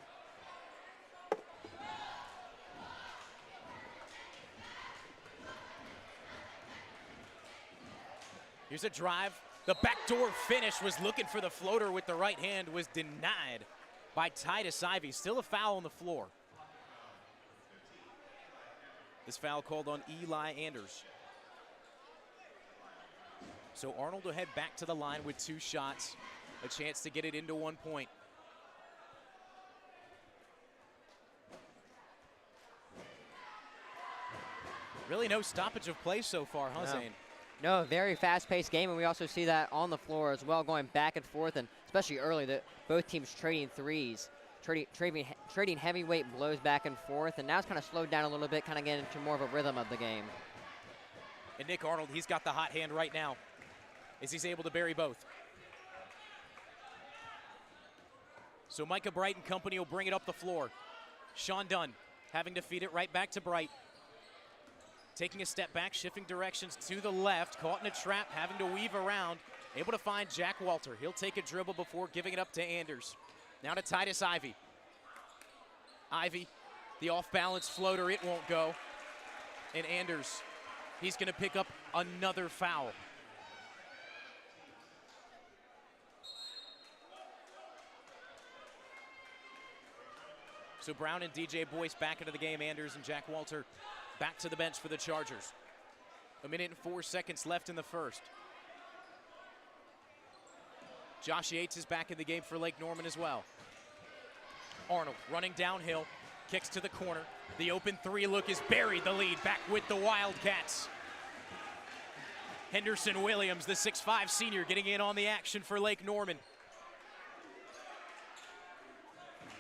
Here's a drive. The backdoor finish, was looking for the floater with the right hand, was denied by Titus Ivey. Still a foul on the floor. This foul called on Eli Anders. So Arnold will head back to the line with two shots. A chance to get it into 1 point. Really no stoppage of play so far, huh, Zane?
No, very fast-paced game, and we also see that on the floor as well, going back and forth, and especially early, both teams trading threes, trading heavyweight blows back and forth, and now it's kind of slowed down a little bit, kind of getting into more of a rhythm of the game.
And Nick Arnold, he's got the hot hand right now, as he's able to bury both. So Micah Bright and company will bring it up the floor. Sean Dunn having to feed it right back to Bright. taking a step back, shifting directions to the left, caught in a trap, having to weave around, able to find Jack Walter. He'll take a dribble before giving it up to Anders. Now to Titus Ivy. Ivy, the off-balance floater, it won't go. And Anders, he's going to pick up another foul. So Brown and DJ Boyce back into the game. Anders and Jack Walter back to the bench for the Chargers. 1 minute and 4 seconds left in the first. Josh Yates is back in the game for Lake Norman as well. Arnold running downhill, kicks to the corner. The open three look is buried. The lead back with the Wildcats. Henderson Williams, the 6'5" senior, getting in on the action for Lake Norman.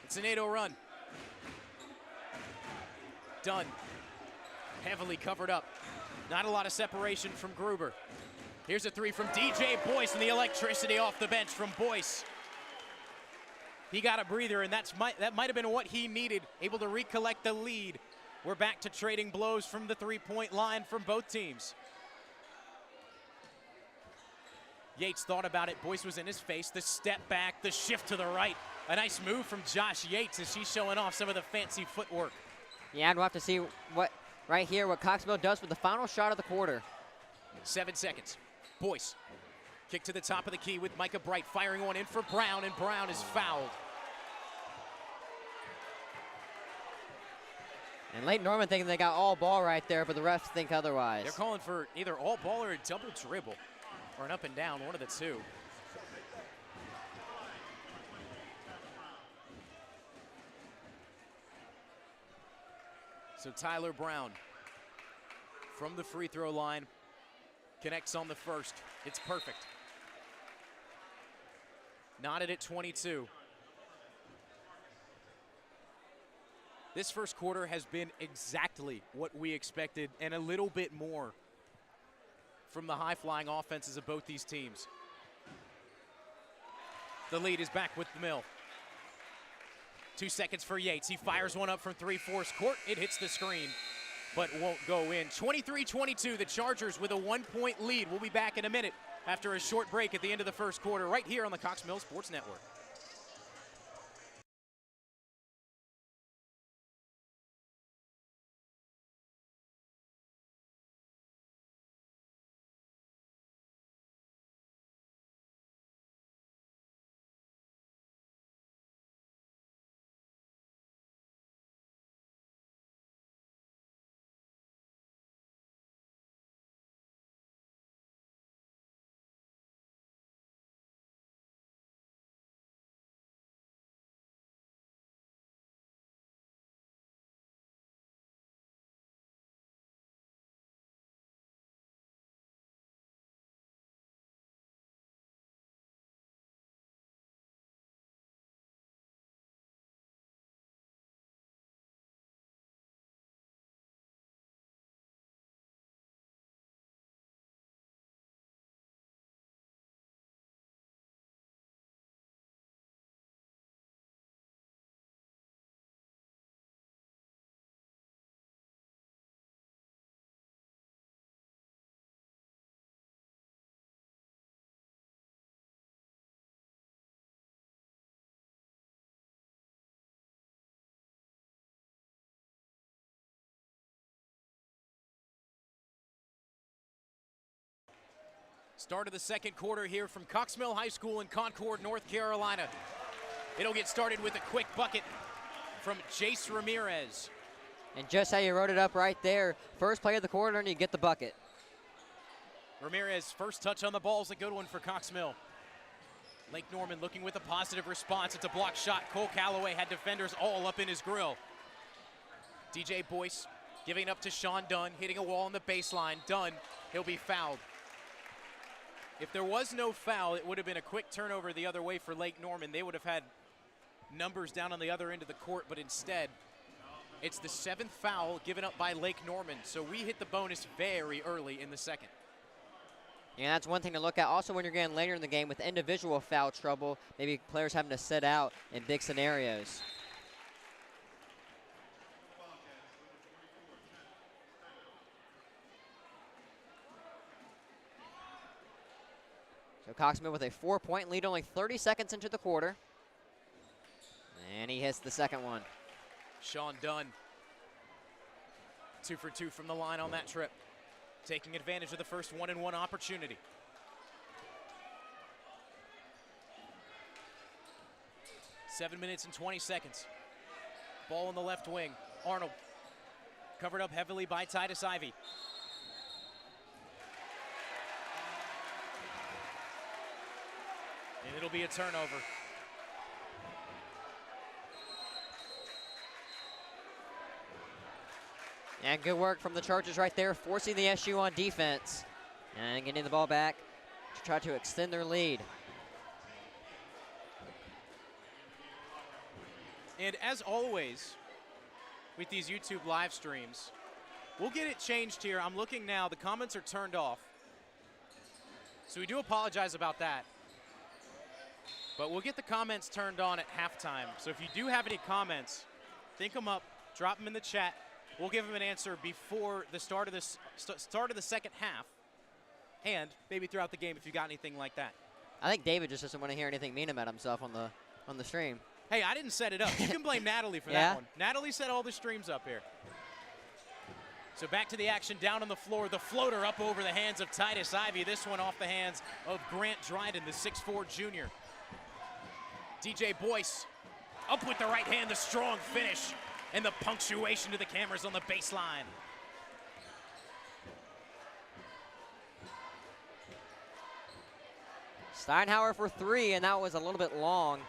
It's an 8-0 run. Dunn, heavily covered up. Not a lot of separation from Gruber. Here's a three from DJ Boyce, and the electricity off the bench from Boyce. He got a breather, and that might have been what he needed, able to recollect the lead. We're back to trading blows from the three-point line from both teams. Yates thought about it. Boyce was in his face. The step back, the shift to the right. A nice move from Josh Yates as he's showing off some of the fancy footwork.
Yeah, and we'll have to see what Cox Mill does with the final shot of the quarter.
7 seconds. Boyce, kick to the top of the key with Micah Bright, firing one in for Brown, and Brown is fouled.
And Lake Norman thinking they got all ball right there, but the refs think otherwise.
They're calling for either all ball or a double dribble, or an up and down, one of the two. So Tyler Brown from the free throw line connects on the first. It's perfect. Knotted at 22. This first quarter has been exactly what we expected and a little bit more from the high-flying offenses of both these teams. The lead is back with the Mill. 2 seconds for Yates. He fires one up from 3/4 court. It hits the screen, but won't go in. 23-22, the Chargers with a 1-point lead. We'll be back in a minute after a short break at the end of the first quarter right here on the Cox Mill Sports Network. Start of the second quarter here from Cox Mill High School in Concord, North Carolina. It'll get started with a quick bucket from Jace Ramirez.
And just how you wrote it up right there, first play of the quarter and you get the bucket.
Ramirez, first touch on the ball is a good one for Cox Mill. Lake Norman looking with a positive response. It's a block shot. Cole Calloway had defenders all up in his grill. DJ Boyce giving it up to Sean Dunn, hitting a wall on the baseline. Dunn, he'll be fouled. If there was no foul, it would have been a quick turnover the other way for Lake Norman. They would have had numbers down on the other end of the court, but instead, it's the 7th foul given up by Lake Norman. So we hit the bonus very early in the second.
Yeah, that's one thing to look at. Also, when you're getting later in the game with individual foul trouble, maybe players having to sit out in big scenarios. So Cox Mill with a 4-point lead, only 30 seconds into the quarter. And he hits the second one.
Sean Dunn, 2 for 2 from the line on that trip, taking advantage of the first 1-and-1 opportunity. Seven minutes and 20 seconds. Ball in the left wing. Arnold covered up heavily by Titus Ivy. And it'll be a turnover.
And good work from the Chargers right there, forcing the SU on defense and getting the ball back to try to extend their lead.
And as always, with these YouTube live streams, we'll get it changed here. I'm looking now, the comments are turned off. So we do apologize about that. But we'll get the comments turned on at halftime. So if you do have any comments, think them up, drop them in the chat. We'll give them an answer before the start of the second half, and maybe throughout the game if you got anything like that.
I think David just doesn't want to hear anything mean about himself on the stream.
Hey, I didn't set it up. You can blame Natalie for
Yeah?
that one. Natalie set all the streams up here. So back to the action, down on the floor. The floater up over the hands of Titus Ivy. This one off the hands of Grant Dryden, the 6'4 junior. DJ Boyce up with the right hand, the strong finish, and the punctuation to the cameras on the baseline.
Steinhauer for 3, and that was a little bit long.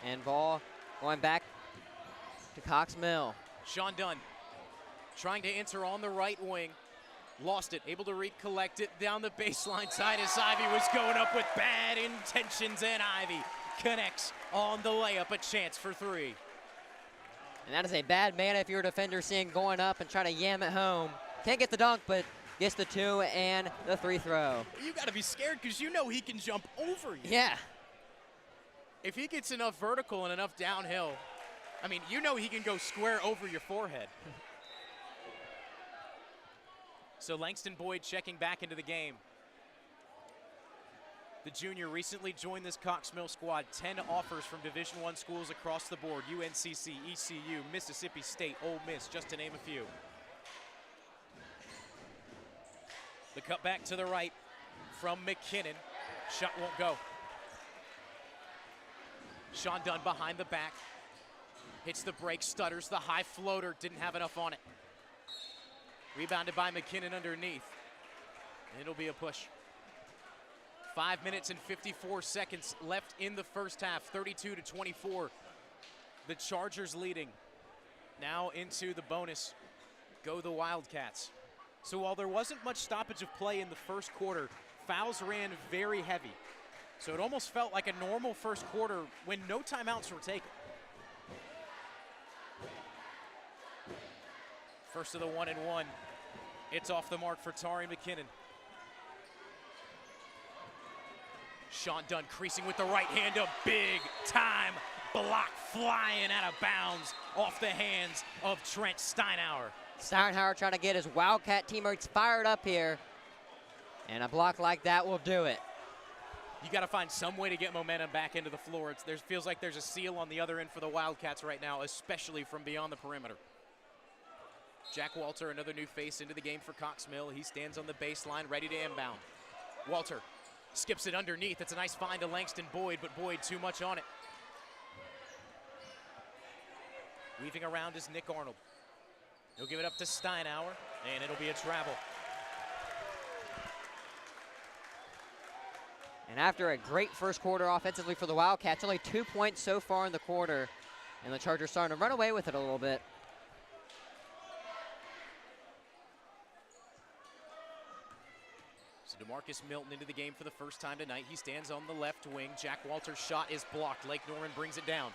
And ball going back to Cox Mill.
Sean Dunn trying to enter on the right wing. Lost it, able to recollect it down the baseline. Titus Ivy was going up with bad intentions, and Ivy connects on the layup, a chance for 3.
And that is a bad man if you're a defender seeing going up and trying to yam it home. Can't get the dunk, but gets the 2 and the 3 throw.
You got to be scared because you know he can jump over you.
Yeah.
If he gets enough vertical and enough downhill, I mean, you know he can go square over your forehead. So Langston Boyd checking back into the game. The junior recently joined this Cox Mill squad. 10 offers from Division I schools across the board. UNCC, ECU, Mississippi State, Ole Miss, just to name a few. The cut back to the right from McKinnon. Shot won't go. Sean Dunn behind the back. Hits the break, stutters. The high floater, didn't have enough on it. Rebounded by McKinnon underneath. And it'll be a push. 5 minutes and 54 seconds left in the first half, 32-24. The Chargers leading. Now into the bonus. Go the Wildcats. So while there wasn't much stoppage of play in the first quarter, fouls ran very heavy. So it almost felt like a normal first quarter when no timeouts were taken. First of the 1-and-1. It's off the mark for Tari McKinnon. Sean Dunn creasing with the right hand, a big time block flying out of bounds off the hands of Trent Steinhauer.
Steinhauer trying to get his Wildcat teammates fired up here. And a block like that will do it.
You got to find some way to get momentum back into the floor. There feels like there's a seal on the other end for the Wildcats right now, especially from beyond the perimeter. Jack Walter, another new face into the game for Cox Mill. He stands on the baseline, ready to inbound. Walter skips it underneath. It's a nice find to Langston Boyd, but Boyd too much on it. Weaving around is Nick Arnold. He'll give it up to Steinhauer, and it'll be a travel.
And after a great first quarter offensively for the Wildcats, only 2 points so far in the quarter, and the Chargers starting to run away with it a little bit.
So DeMarcus Milton into the game for the first time tonight. He stands on the left wing. Jack Walter's shot is blocked. Lake Norman brings it down.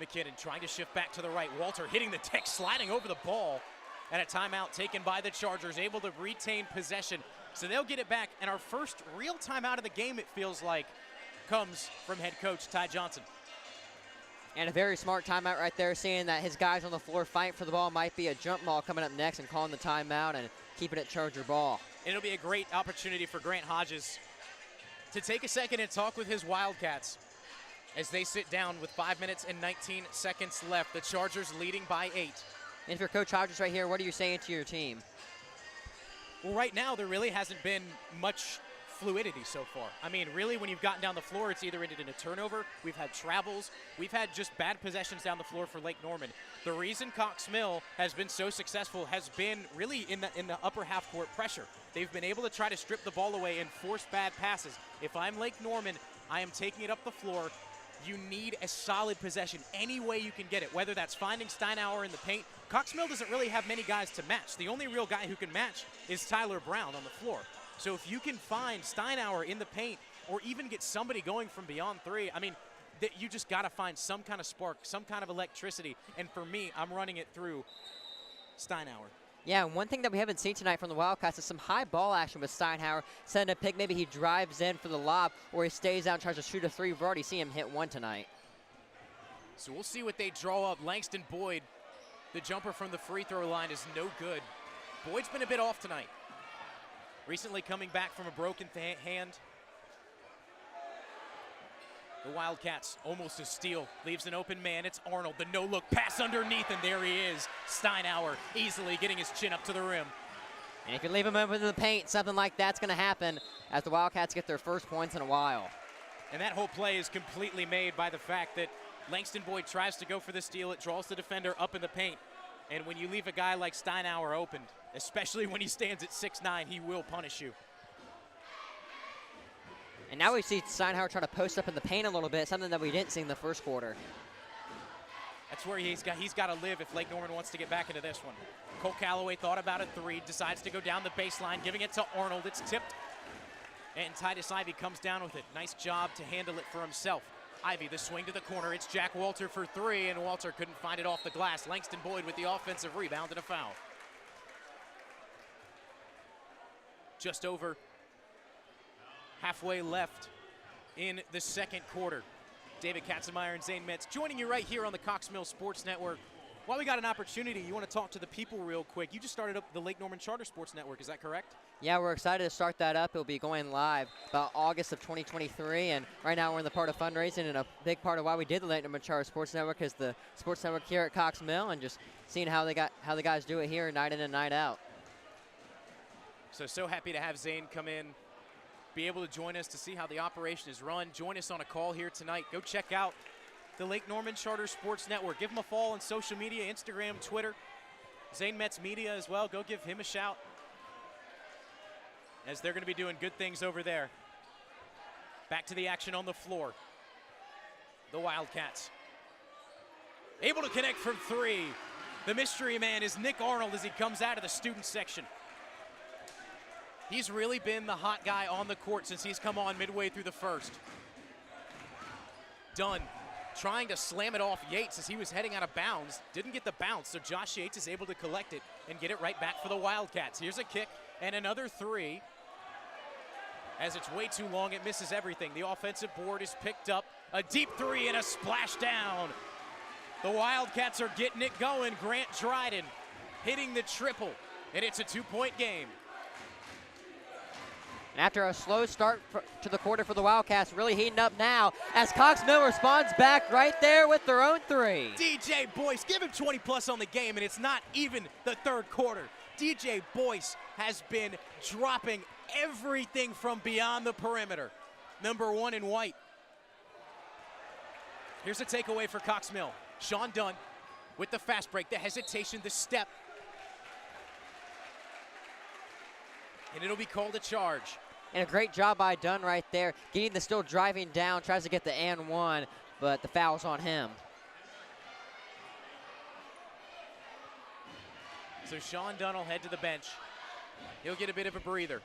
McKinnon trying to shift back to the right. Walter hitting the deck, sliding over the ball. And a timeout taken by the Chargers, able to retain possession. So they'll get it back. And our first real timeout of the game, it feels like, comes from head coach Ty Johnson.
And a very smart timeout right there, seeing that his guys on the floor fighting for the ball. Might be a jump ball coming up next and calling the timeout and keeping it Charger ball.
And it'll be a great opportunity for Grant Hodges to take a second and talk with his Wildcats as they sit down with 5 minutes and 19 seconds left. The Chargers leading by 8.
And if you're Coach Hodges right here, what are you saying to your team?
Well, right now, there really hasn't been much fluidity so far. I mean, really, when you've gotten down the floor, it's either ended in a turnover, we've had travels, we've had just bad possessions down the floor for Lake Norman. The reason Cox Mill has been so successful has been really in the upper half court pressure. They've been able to try to strip the ball away and force bad passes. If I'm Lake Norman, I am taking it up the floor. You need a solid possession any way you can get it, whether that's finding Steinauer in the paint. Cox Mill doesn't really have many guys to match. The only real guy who can match is Tyler Brown on the floor. So if you can find Steinauer in the paint or even get somebody going from beyond three, I mean, you just got to find some kind of spark, some kind of electricity. And for me, I'm running it through Steinauer.
Yeah, and one thing that we haven't seen tonight from the Wildcats is some high ball action with Steinauer. Sending a pick, maybe he drives in for the lob, or he stays out and tries to shoot a three. We've already seen him hit one tonight.
So we'll see what they draw up. Langston Boyd, the jumper from the free throw line is no good. Boyd's been a bit off tonight. Recently coming back from a broken hand. The Wildcats almost a steal. Leaves an open man. It's Arnold. The no-look pass underneath, and there he is. Steinauer easily getting his chin up to the rim.
And if you leave him open in the paint, something like that's going to happen as the Wildcats get their first points in a while.
And that whole play is completely made by the fact that Langston Boyd tries to go for the steal. It draws the defender up in the paint. And when you leave a guy like Steinauer open, especially when he stands at 6'9", he will punish you.
And now we see Steinauer try to post up in the paint a little bit, something that we didn't see in the first quarter.
That's where he's got to live if Lake Norman wants to get back into this one. Cole Calloway thought about a three, decides to go down the baseline, giving it to Arnold. It's tipped, and Titus Ivey comes down with it. Nice job to handle it for himself. Ivey, the swing to the corner. It's Jack Walter for three, and Walter couldn't find it off the glass. Langston Boyd with the offensive rebound and a foul. Just over halfway left in the second quarter. David Katzenmeyer and Zane Metz joining you right here on the Cox Mill Sports Network. While we got an opportunity, you want to talk to the people real quick. You just started up the Lake Norman Charter Sports Network, is that correct?
Yeah, we're excited to start that up. It'll be going live about August of 2023, and right now we're in the part of fundraising, and a big part of why we did the Lake Norman Charter Sports Network is the sports network here at Cox Mill, and just seeing how the guys do it here night in and night out.
So happy to have Zane come in, be able to join us to see how the operation is run. Join us on a call here tonight. Go check out the Lake Norman Charter Sports Network. Give him a follow on social media, Instagram, Twitter. Zane Metz Media as well. Go give him a shout, as they're going to be doing good things over there. Back to the action on the floor. The Wildcats able to connect from three. The mystery man is Nick Arnold as he comes out of the student section. He's really been the hot guy on the court since he's come on midway through the first. Dunn trying to slam it off Yates as he was heading out of bounds. Didn't get the bounce, so Josh Yates is able to collect it and get it right back for the Wildcats. Here's a kick and another three. As it's way too long, it misses everything. The offensive board is picked up. A deep three and a splash down. The Wildcats are getting it going. Grant Dryden hitting the triple, and it's a two-point game.
And after a slow start to the quarter for the Wildcats, really heating up now as Cox Mill responds back right there with their own three.
DJ Boyce, give him 20 plus on the game, and it's not even the third quarter. DJ Boyce has been dropping everything from beyond the perimeter. Number one in white. Here's a takeaway for Cox Mill. Sean Dunn with the fast break, the hesitation, the step. And it'll be called a charge.
And a great job by Dunn right there, getting the still driving down, tries to get the and one, but the foul's on him.
So Sean Dunn will head to the bench. He'll get a bit of a breather.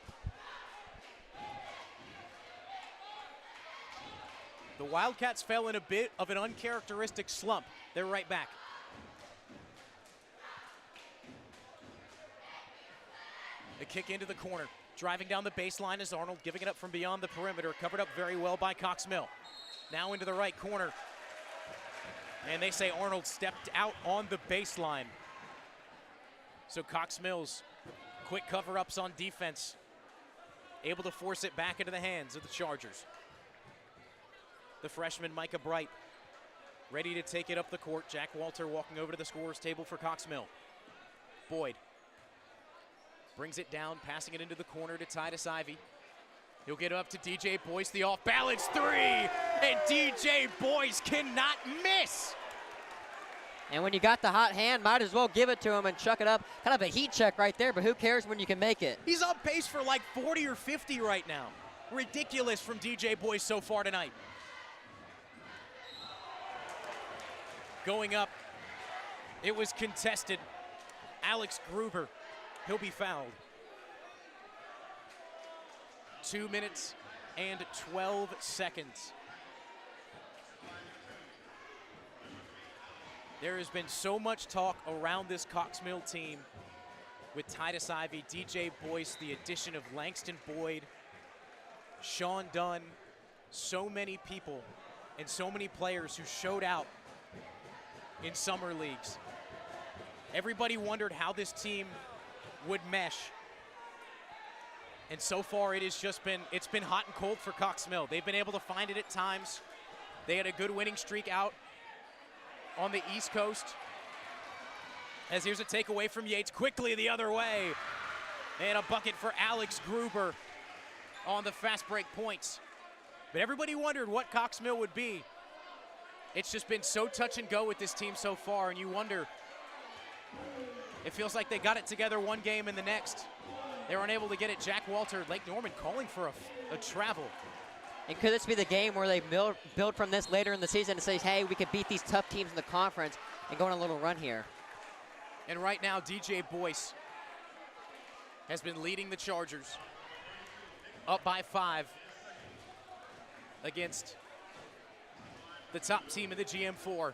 The Wildcats fell in a bit of an uncharacteristic slump. They're right back. A kick into the corner. Driving down the baseline is Arnold, giving it up from beyond the perimeter. Covered up very well by Cox Mill. Now into the right corner. And they say Arnold stepped out on the baseline. So Cox Mills, quick cover-ups on defense, able to force it back into the hands of the Chargers. The freshman Micah Bright ready to take it up the court. Jack Walter walking over to the scorer's table for Cox Mill. Boyd brings it down, passing it into the corner to Titus Ivey. He'll get up to DJ Boyce, the off-balance three, and DJ Boyce cannot miss.
And when you got the hot hand, might as well give it to him and chuck it up. Kind of a heat check right there, but who cares when you can make it?
He's on pace for like 40 or 50 right now. Ridiculous from DJ Boyce so far tonight. Going up, it was contested. Alex Gruber, he'll be fouled. 2 minutes and 12 seconds. There has been so much talk around this Cox Mill team with Titus Ivey, DJ Boyce, the addition of Langston Boyd, Sean Dunn, so many people and so many players who showed out in summer leagues. Everybody wondered how this team would mesh. And so far it's been hot and cold for Cox Mill. They've been able to find it at times. They had a good winning streak out on the East Coast. As here's a takeaway from Yates, quickly the other way. And a bucket for Alex Gruber on the fast break points. But everybody wondered what Cox Mill would be. It's just been so touch and go with this team so far, and you wonder, it feels like they got it together one game and the next they were unable to get it. Jack Walter, Lake Norman calling for a travel.
And could this be the game where they build from this later in the season and say, hey, we could beat these tough teams in the conference and go on a little run here?
And right now, DJ Boyce has been leading the Chargers up by 5 against the top team in the GM4.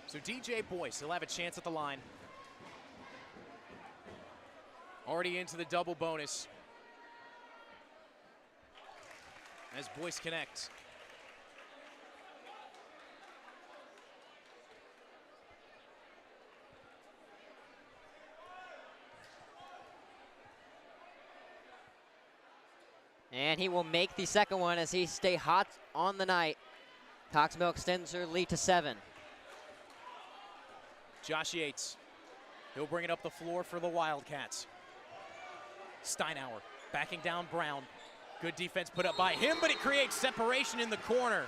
So DJ Boyce, he'll have a chance at the line. Already into the double bonus as Boyce connects.
And he will make the second one as he stay hot on the night. Cox Mill extends their lead to 7.
Josh Yates, he'll bring it up the floor for the Wildcats. Steinauer backing down Brown. Good defense put up by him, but it creates separation in the corner.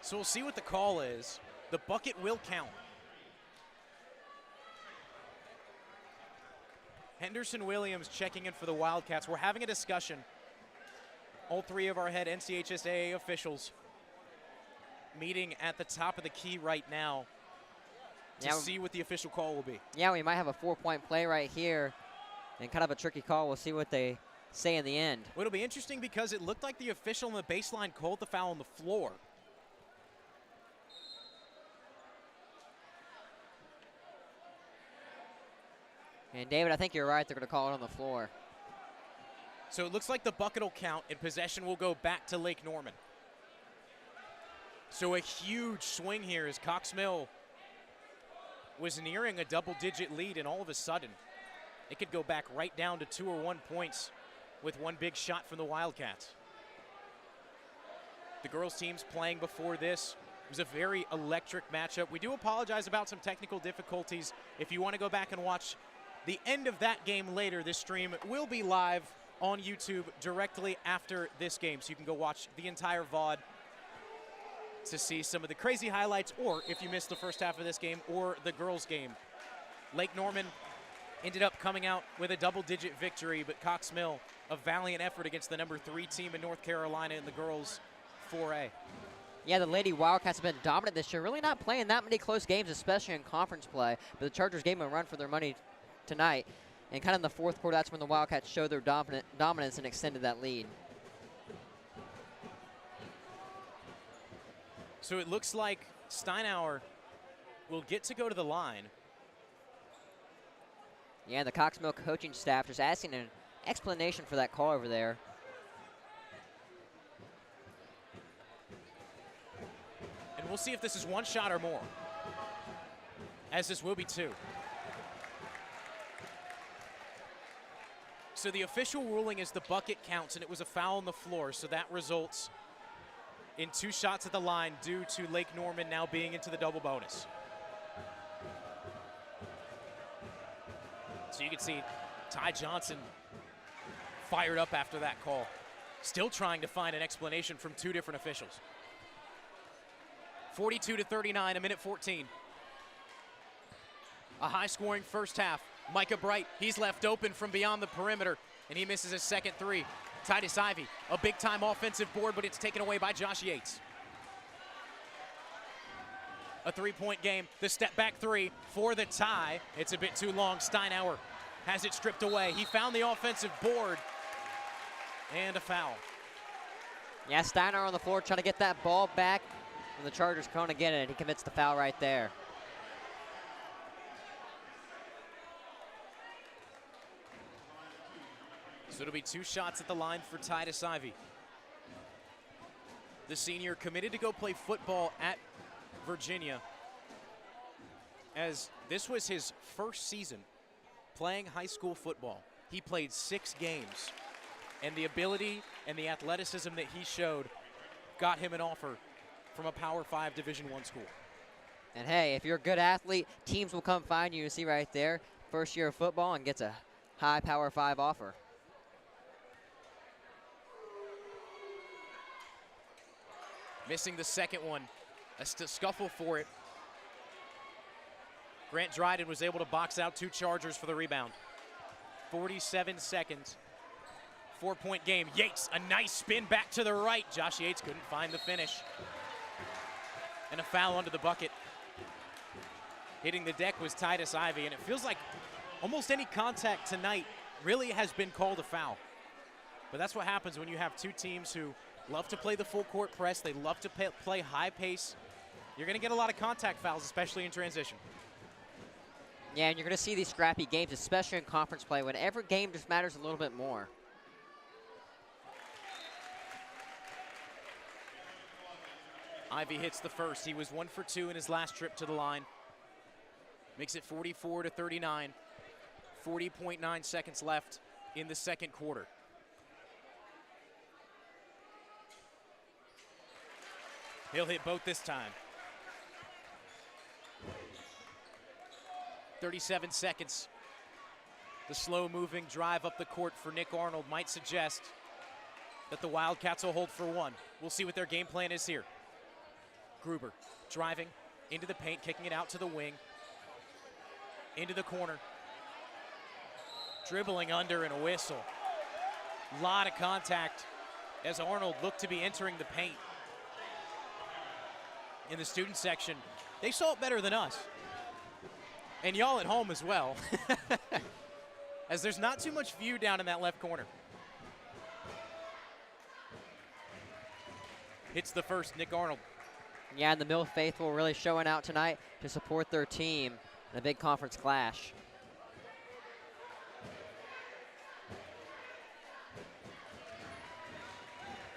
So we'll see what the call is. The bucket will count. Henderson Williams checking in for the Wildcats. We're having a discussion. All 3 of our head NCHSAA officials meeting at the top of the key right now to see what the official call will be.
Yeah, we might have a 4-point play right here and kind of a tricky call. We'll see what they say in the end.
Well, it'll be interesting because it looked like the official on the baseline called the foul on the floor.
And David, I think you're right. They're going to call it on the floor.
So it looks like the bucket will count and possession will go back to Lake Norman. So a huge swing here as Cox Mill was nearing a double-digit lead, and all of a sudden it could go back right down to 2 or 1 points with one big shot from the Wildcats. The girls' teams playing before this. It was a very electric matchup. We do apologize about some technical difficulties. If you want to go back and watch the end of that game later, this stream will be live on YouTube directly after this game. So you can go watch the entire VOD to see some of the crazy highlights, or if you missed the first half of this game or the girls' game. Lake Norman ended up coming out with a double-digit victory, but Cox Mill, a valiant effort against the number 3 team in North Carolina in the girls' 4A.
Yeah, the Lady Wildcats have been dominant this year, really not playing that many close games, especially in conference play, but the Chargers gave them a run for their money tonight. And kind of in the fourth quarter, that's when the Wildcats showed their dominance and extended that lead.
So it looks like Steinauer will get to go to the line.
Yeah, the Cox Mill coaching staff just asking an explanation for that call over there.
And we'll see if this is one shot or more, as this will be two. So the official ruling is the bucket counts, and it was a foul on the floor, so that results in 2 shots at the line due to Lake Norman now being into the double bonus. So you can see Ty Johnson fired up after that call, still trying to find an explanation from 2 different officials. 42-39, a minute 14. A high-scoring first half. Micah Bright, he's left open from beyond the perimeter, and he misses his second 3. Titus Ivy, a big-time offensive board, but it's taken away by Josh Yates. A 3-point game, the step-back 3 for the tie. It's a bit too long. Steinauer has it stripped away. He found the offensive board, and a foul.
Yeah, Steinauer on the floor trying to get that ball back, and the Chargers going to get it. He commits the foul right there.
So it'll be 2 shots at the line for Titus Ivy. The senior committed to go play football at Virginia, as this was his first season playing high school football. He played 6 games, and the ability and the athleticism that he showed got him an offer from a Power 5 Division I school.
And hey, if you're a good athlete, teams will come find you. You see right there, first year of football and gets a high Power 5 offer.
Missing the second one, a scuffle for it. Grant Dryden was able to box out 2 Chargers for the rebound. 47 seconds, 4-point game. Yates, a nice spin back to the right. Josh Yates couldn't find the finish. And a foul under the bucket. Hitting the deck was Titus Ivy, and it feels like almost any contact tonight really has been called a foul. But that's what happens when you have 2 teams who love to play the full court press. They love to play high pace. You're going to get a lot of contact fouls, especially in transition.
Yeah, and you're going to see these scrappy games, especially in conference play, when every game just matters a little bit more.
Ivy hits the first. He was 1 for 2 in his last trip to the line. Makes it 44-39. 40.9 seconds left in the second quarter. He'll hit both this time. 37 seconds. The slow-moving drive up the court for Nick Arnold might suggest that the Wildcats will hold for 1. We'll see what their game plan is here. Gruber driving into the paint, kicking it out to the wing. Into the corner. Dribbling under and a whistle. A lot of contact as Arnold looked to be entering the paint. In the student section, they saw it better than us. And y'all at home as well. As there's not too much view down in that left corner. Hits the first, Nick Arnold.
Yeah, and the Mill faithful really showing out tonight to support their team in a big conference clash.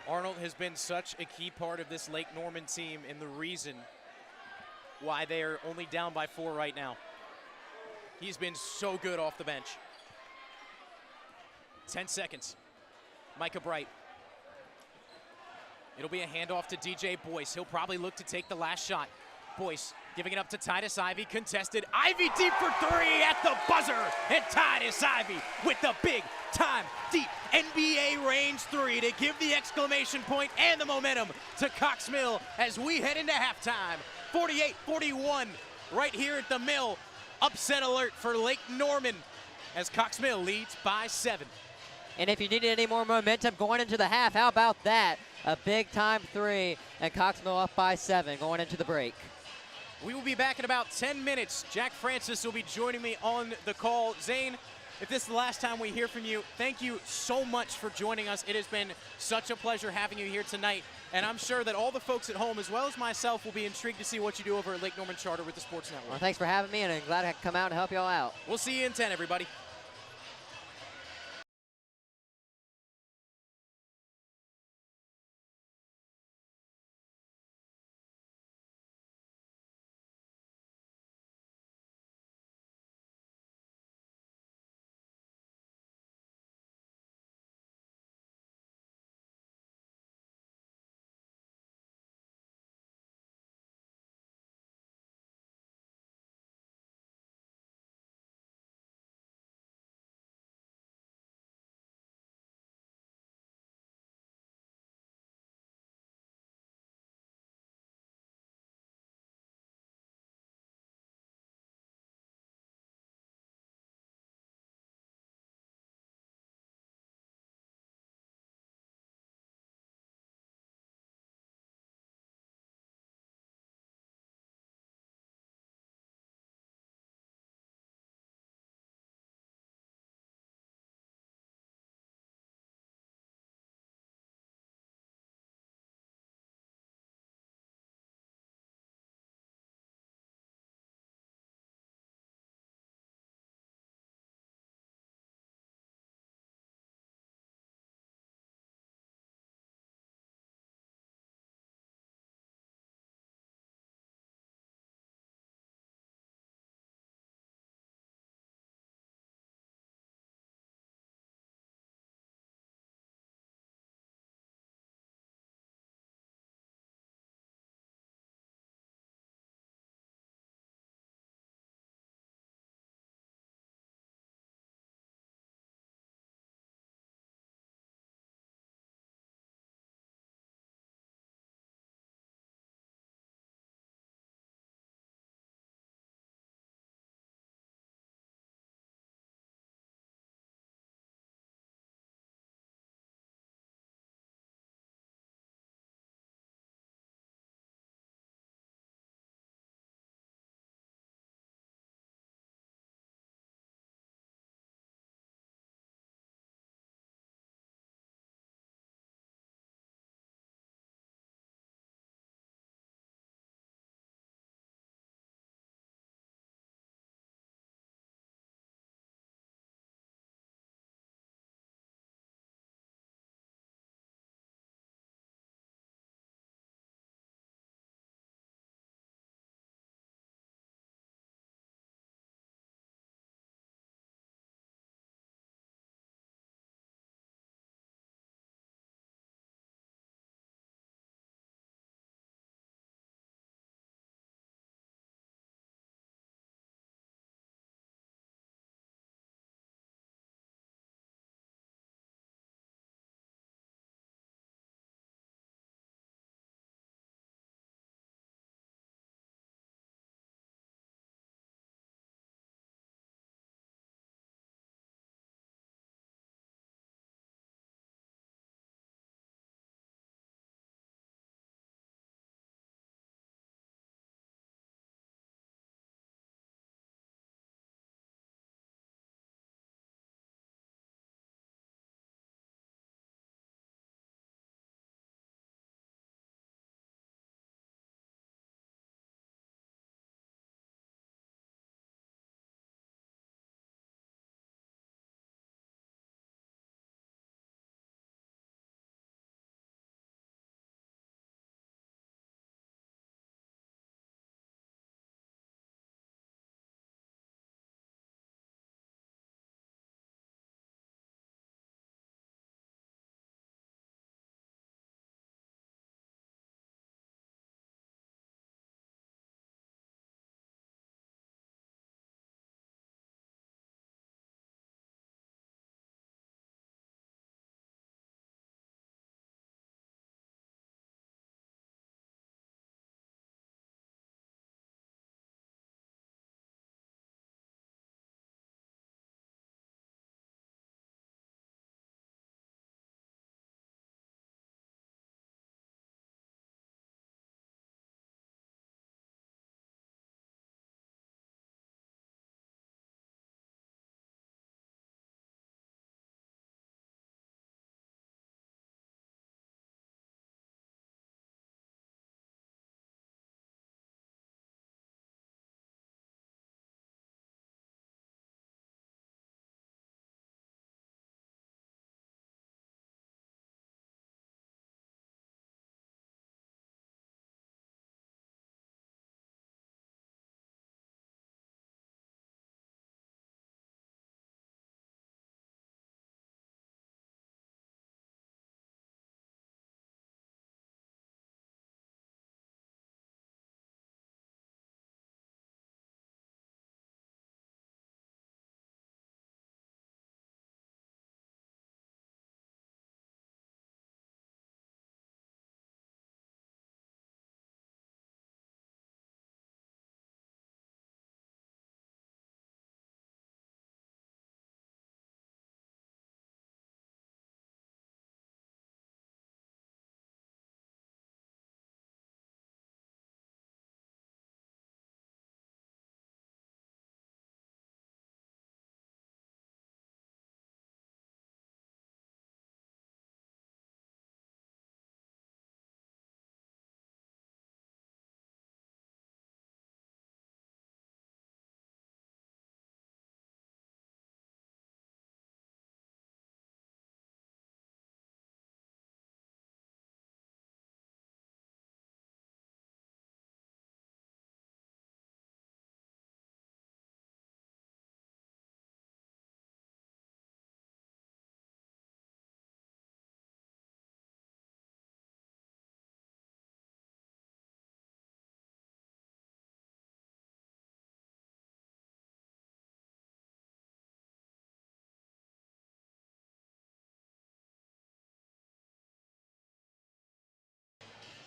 Arnold has been such a key part of this Lake Norman team and the reason why they are only down by 4 right now. He's been so good off the bench. 10 seconds. Micah Bright. It'll be a handoff to DJ Boyce. He'll probably look to take the last shot. Boyce giving it up to Titus Ivy, contested. Ivy deep for 3 at the buzzer. And Titus Ivy with the big time deep NBA range 3 to give the exclamation point and the momentum to Cox Mill as we head into halftime. 48-41 right here at the Mill. Upset alert for Lake Norman as Cox Mill leads by 7.
And if you needed any more momentum going into the half, how about that? A big time 3 and Cox Mill up by 7 going into the break.
We will be back in about 10 minutes. Jack Francis will be joining me on the call. Zane, if this is the last time we hear from you, thank you so much for joining us. It has been such a pleasure having you here tonight, and I'm sure that all the folks at home, as well as myself, will be intrigued to see what you do over at Lake Norman Charter with the Sports Network.
Well, thanks for having me, and I'm glad I could come out and help you all out.
We'll see you in 10, everybody.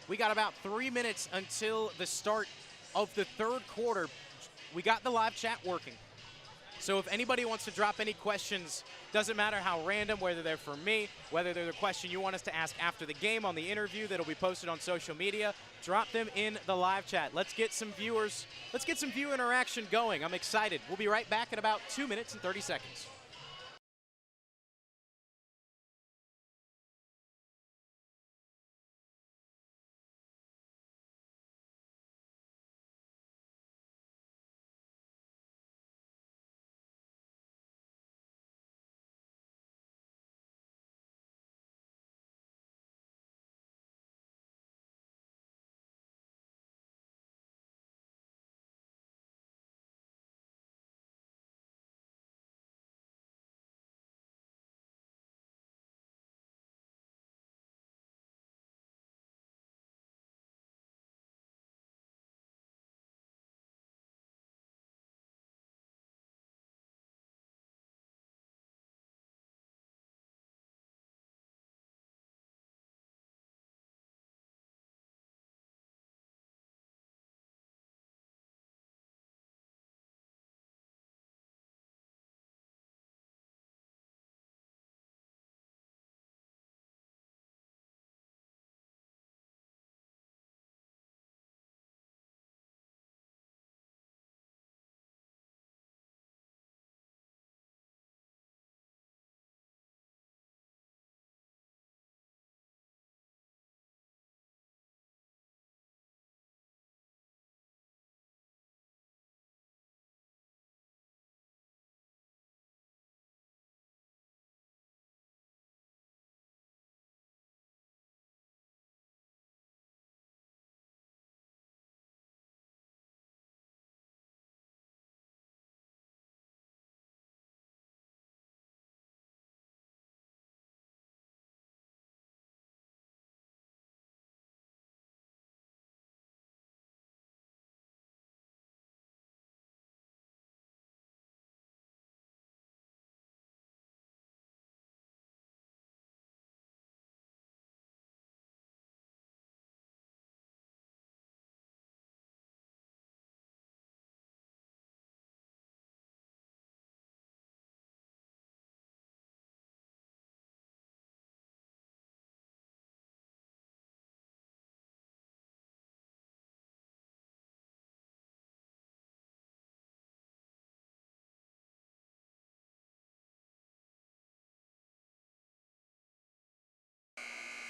We got about 3 minutes until the start of the third quarter. We got the live chat working. So if anybody wants to drop any questions, doesn't matter how random, whether they're for me, whether they're the question you want us to ask after the game on the interview that'll be posted on social media, drop them in the live chat. Let's get some viewers, let's get some viewer interaction going. I'm excited. We'll be right back in about 2 minutes and 30 seconds.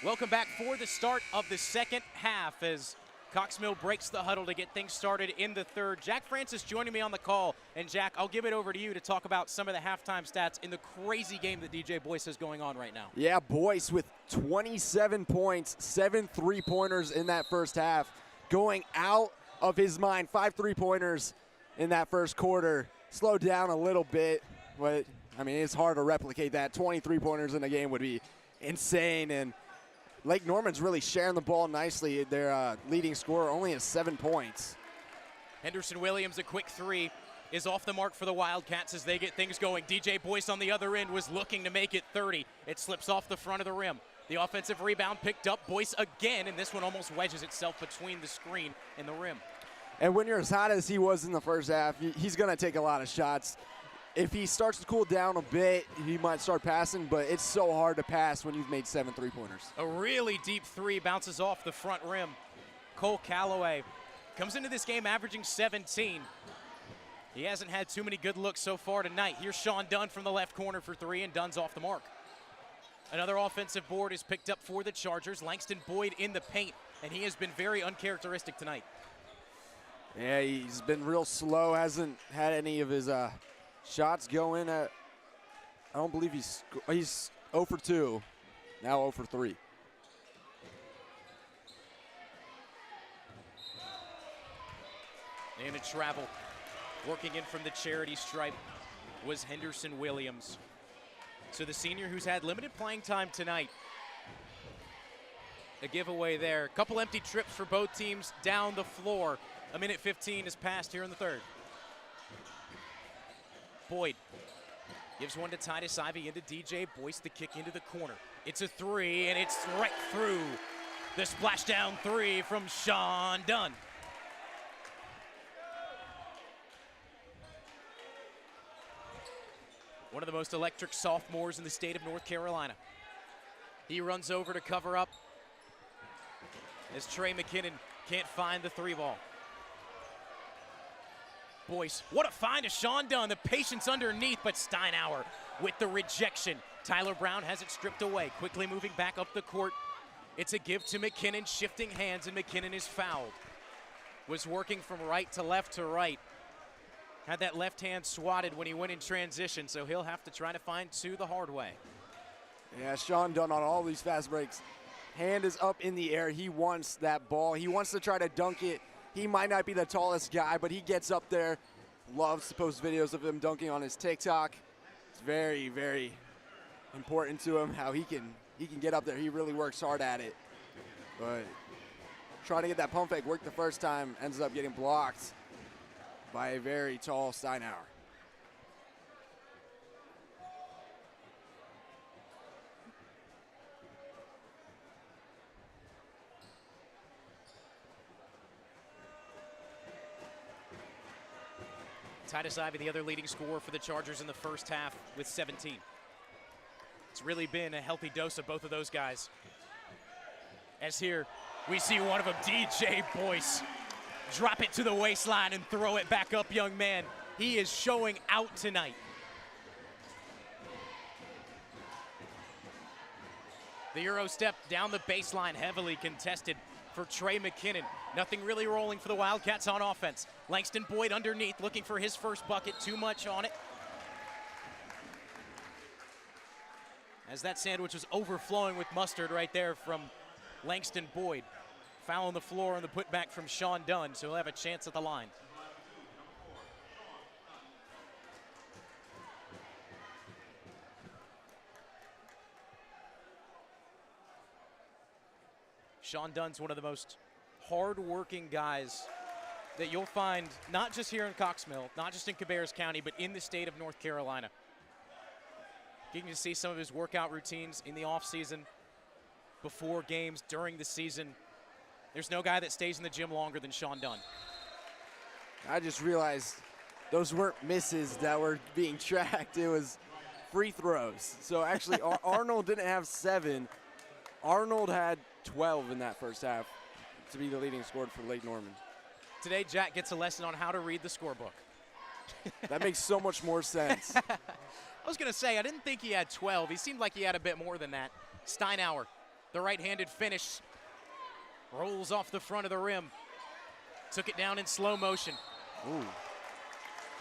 Welcome back for the start of the second half as Cox Mill breaks the huddle to get things started in the third. Jack Francis joining me on the call. And Jack, I'll give it over to you to talk about some of the halftime stats in the crazy game that DJ Boyce has going on right now.
Yeah, Boyce with 27 points, 7 3-pointers in that first half. Going out of his mind, 5 3-pointers in that first quarter. Slowed down a little bit, but, I mean, it's hard to replicate that. 23 pointers in a game would be insane, and Lake Norman's really sharing the ball nicely. Their leading scorer only has 7 points.
Henderson Williams, a quick three, is off the mark for the Wildcats as they get things going. DJ Boyce on the other end was looking to make it 30. It slips off the front of the rim. The offensive rebound picked up. Boyce again, and this one almost wedges itself between the screen and the rim.
And when you're as hot as he was in the first half, he's going to take a lot of shots. If he starts to cool down a bit, he might start passing, but it's so hard to pass when you've made 7 3-pointers.
A really deep three bounces off the front rim. Cole Calloway comes into this game averaging 17. He hasn't had too many good looks so far tonight. Here's Sean Dunn from the left corner for 3, and Dunn's off the mark. Another offensive board is picked up for the Chargers. Langston Boyd in the paint, and he has been very uncharacteristic tonight.
Yeah, he's been real slow, hasn't had any of his shots go in. I don't believe he's 0 for 2, now 0 for 3.
And a travel. Working in from the charity stripe was Henderson Williams. So the senior who's had limited playing time tonight. A giveaway there. A couple empty trips for both teams down the floor. A minute 15 has passed here in the third. Boyd gives one to Titus Ivey into DJ Boyce, the kick into the corner. It's a 3, and it's right through The splashdown three from Sean Dunn. One of the most electric sophomores in the state of North Carolina. He runs over to cover up as Trey McKinnon can't find the three ball. Boyce, what a find to Sean Dunn. The patience underneath, but Steinauer with the rejection. Tyler Brown has it stripped away, quickly moving back up the court. It's a give to McKinnon, shifting hands, and McKinnon is fouled. Was working from right to left to right. Had that left hand swatted when he went in transition, so he'll have to try to find two the hard way.
Yeah, Sean Dunn on all these fast breaks. Hand is up in the air. He wants that ball. He wants to try to dunk it. He might not be the tallest guy, but he gets up there. Loves to post videos of him dunking on his TikTok. It's very, very important to him how he can get up there. He really works hard at it. But trying to get that pump fake worked the first time, ends up getting blocked by a very tall Steinauer.
Titus Ivey, the other leading scorer for the Chargers in the first half with 17. It's really been a healthy dose of both of those guys. As here, we see one of them, DJ Boyce, drop it to the waistline and throw it back up, young man. He is showing out tonight. The Euro step down the baseline, heavily contested for Trey McKinnon. Nothing really rolling for the Wildcats on offense. Langston Boyd underneath, looking for his first bucket. Too much on it. As that sandwich was overflowing with mustard right there from Langston Boyd. Foul on the floor and the putback from Sean Dunn, so he'll have a chance at the line. Sean Dunn's one of the most hard-working guys that you'll find not just here in Coxmill, not just in Cabarrus County, but in the state of North Carolina. Getting to see some of his workout routines in the offseason, before games, during the season. There's no guy that stays in the gym longer than Sean Dunn.
I just realized those weren't misses that were being tracked. It was free throws. So actually, Arnold didn't have 7. Arnold had 12 in that first half to be the leading scorer for Lake Norman.
Today, Jack gets a lesson on how to read the scorebook.
That makes so much more sense.
I was going to say, I didn't think he had 12. He seemed like he had a bit more than that. Steinauer, the right-handed finish, rolls off the front of the rim. Took it down in slow motion.
Ooh.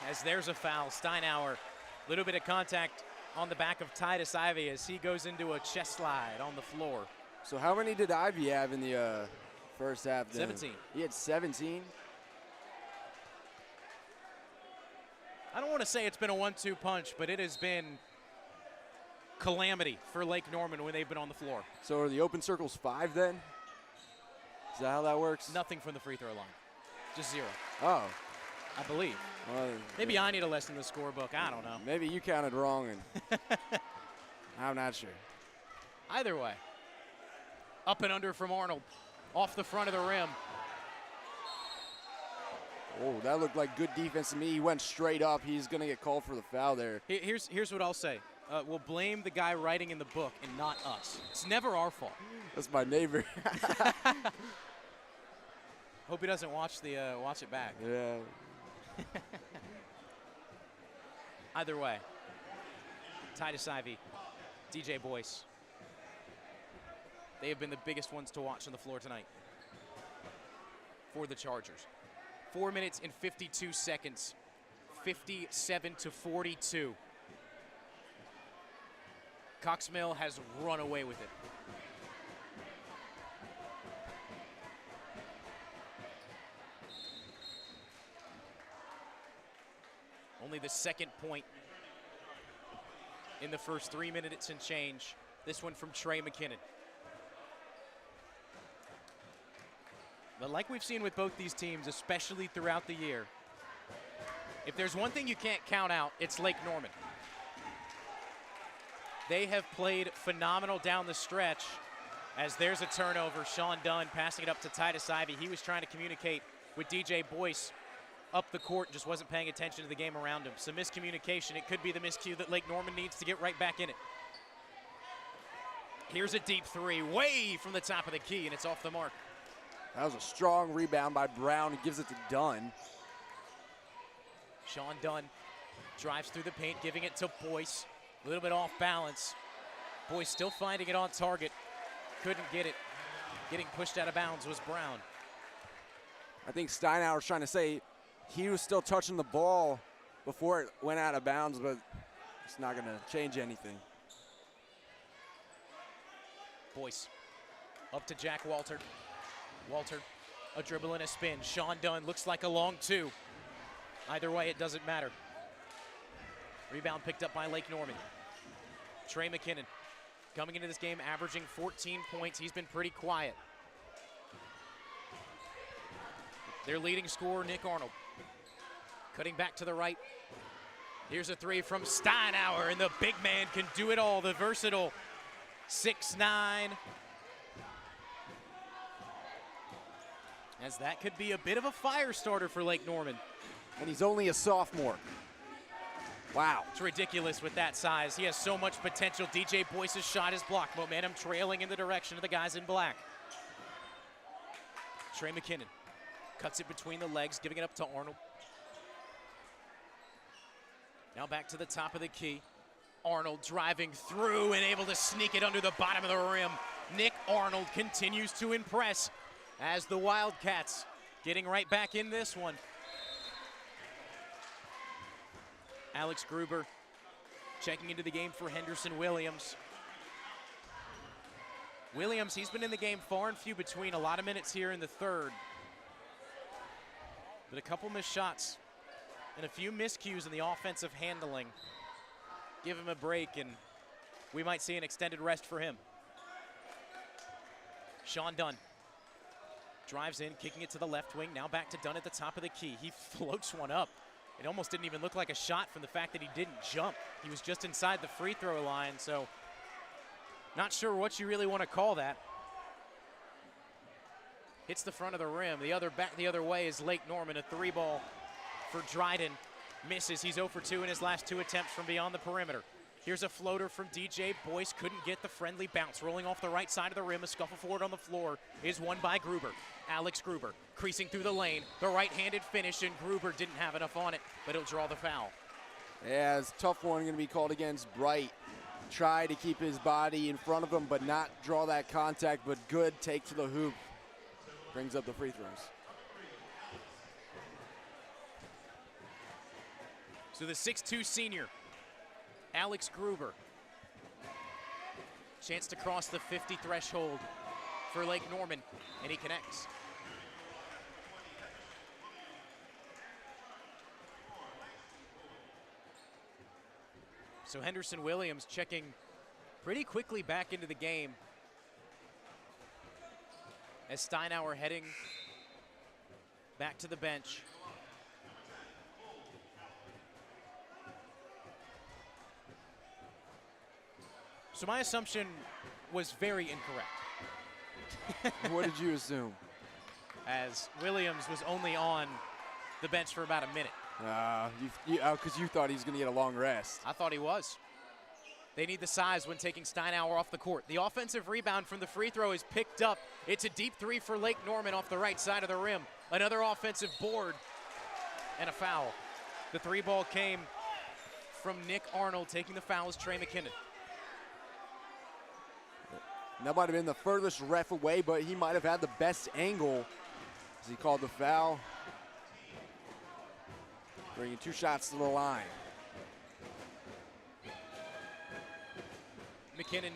As there's a foul, Steinauer, a little bit of contact on the back of Titus Ivey as he goes into a chest slide on the floor.
So how many did Ivey have in the first half then?
17.
He had 17?
I don't want to say it's been a 1-2 punch, but it has been calamity for Lake Norman when they've been on the floor.
So are the open circles 5 then? Is that how that works?
Nothing from the free throw line. Just 0.
Oh.
I believe.
Well,
Maybe I need a lesson in the scorebook. I don't know.
Maybe you counted wrong, and I'm not sure.
Either way. Up and under from Arnold. Off the front of the rim.
Oh, that looked like good defense to me. He went straight up. He's going to get called for the foul there.
Here's what I'll say. We'll blame the guy writing in the book and not us. It's never our fault.
That's my neighbor.
Hope he doesn't watch it back.
Yeah.
Either way, Titus Ivey, DJ Boyce, they have been the biggest ones to watch on the floor tonight for the Chargers. 4 minutes and 52 seconds, 57-42. Coxmill has run away with it. Only the second point in the first 3 minutes and change. This one from Trey McKinnon. But like we've seen with both these teams, especially throughout the year, if there's one thing you can't count out, it's Lake Norman. They have played phenomenal down the stretch, As there's a turnover, Sean Dunn passing it up to Titus Ivey. He was trying to communicate with DJ Boyce up the court, just wasn't paying attention to the game around him. Some miscommunication. It could be the miscue that Lake Norman needs to get right back in it. Here's a deep three, way from the top of the key, and it's off the mark.
That was a strong rebound by Brown. He gives it to Dunn.
Sean Dunn drives through the paint, giving it to Boyce. A little bit off balance. Boyce still finding it on target. Couldn't get it. Getting pushed out of bounds was Brown.
I think Steinauer's trying to say he was still touching the ball before it went out of bounds, but it's not going to change anything.
Boyce up to Jack Walter. Walter, a dribble and a spin. Sean Dunn looks like a long two. Either way, it doesn't matter. Rebound picked up by Lake Norman. Trey McKinnon coming into this game averaging 14 points. He's been pretty quiet. Their leading scorer, Nick Arnold. Cutting back to the right. Here's a three from Steinauer, and the big man can do it all. The versatile 6'9". As that could be a bit of a fire starter for Lake Norman.
And he's only a sophomore. Wow.
It's ridiculous with that size. He has so much potential. DJ Boyce's shot is blocked. Momentum trailing in the direction of the guys in black. Trey McKinnon cuts it between the legs, giving it up to Arnold. Now back to the top of the key. Arnold driving through and able to sneak it under the bottom of the rim. Nick Arnold continues to impress as the Wildcats getting right back in this one. Alex Gruber checking into the game for Henderson Williams. Williams, he's been in the game far and few between. A lot of minutes here in the third. But a couple missed shots and a few miscues in the offensive handling. Give him a break, and we might see an extended rest for him. Sean Dunn drives in, kicking it to the left wing. Now back to Dunn at the top of the key. He floats one up. It almost didn't even look like a shot from the fact that he didn't jump. He was just inside the free throw line, so not sure what you really want to call that. Hits the front of the rim. Back the other way is Lake Norman. A three ball for Dryden. Misses. He's 0 for 2 in his last 2 attempts from beyond the perimeter. Here's a floater from DJ Boyce. Couldn't get the friendly bounce. Rolling off the right side of the rim. A scuffle forward on the floor is won by Gruber. Alex Gruber creasing through the lane. The right-handed finish, and Gruber didn't have enough on it, but he'll draw the foul.
Yeah, it's a tough one going to be called against Bright. Try to keep his body in front of him, but not draw that contact, but good take to the hoop. Brings up the free throws.
So the 6'2 senior, Alex Gruber. Chance to cross the 50 threshold for Lake Norman, and he connects. So Henderson Williams checking pretty quickly back into the game as Steinauer heading back to the bench. So my assumption was very incorrect.
What did you assume?
As Williams was only on the bench for about a minute.
Because you thought he was going to get a long rest.
I thought he was. They need the size when taking Steinauer off the court. The offensive rebound from the free throw is picked up. It's a deep three for Lake Norman off the right side of the rim. Another offensive board and a foul. The three ball came from Nick Arnold. Taking the foul is Trey McKinnon.
That might have been the furthest ref away, but he might have had the best angle as he called the foul. Bringing 2 shots to the line.
McKinnon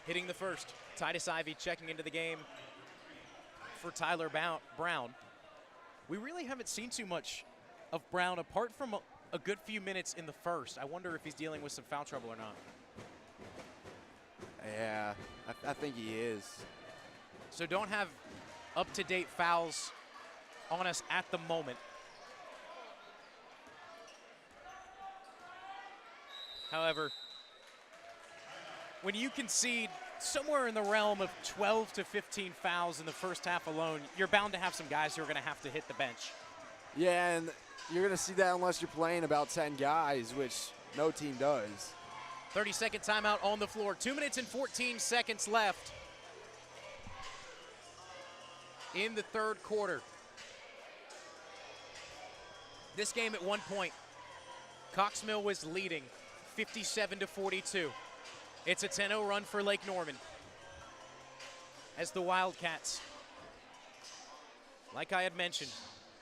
hitting the first. Titus Ivey checking into the game for Tyler Brown. We really haven't seen too much of Brown apart from a good few minutes in the first. I wonder if he's dealing with some foul trouble or not.
Yeah, I think he is.
So don't have up-to-date fouls on us at the moment. However, when you concede somewhere in the realm of 12 to 15 fouls in the first half alone. You're bound to have some guys who are going to have to hit the bench.
Yeah, and you're going to see that unless you're playing about 10 guys, which no team does.
30-second timeout on the floor. 2 minutes and 14 seconds left in the third quarter. This game at one point, Cox Mill was leading 57 to 42. It's a 10-0 run for Lake Norman as the Wildcats, like I had mentioned,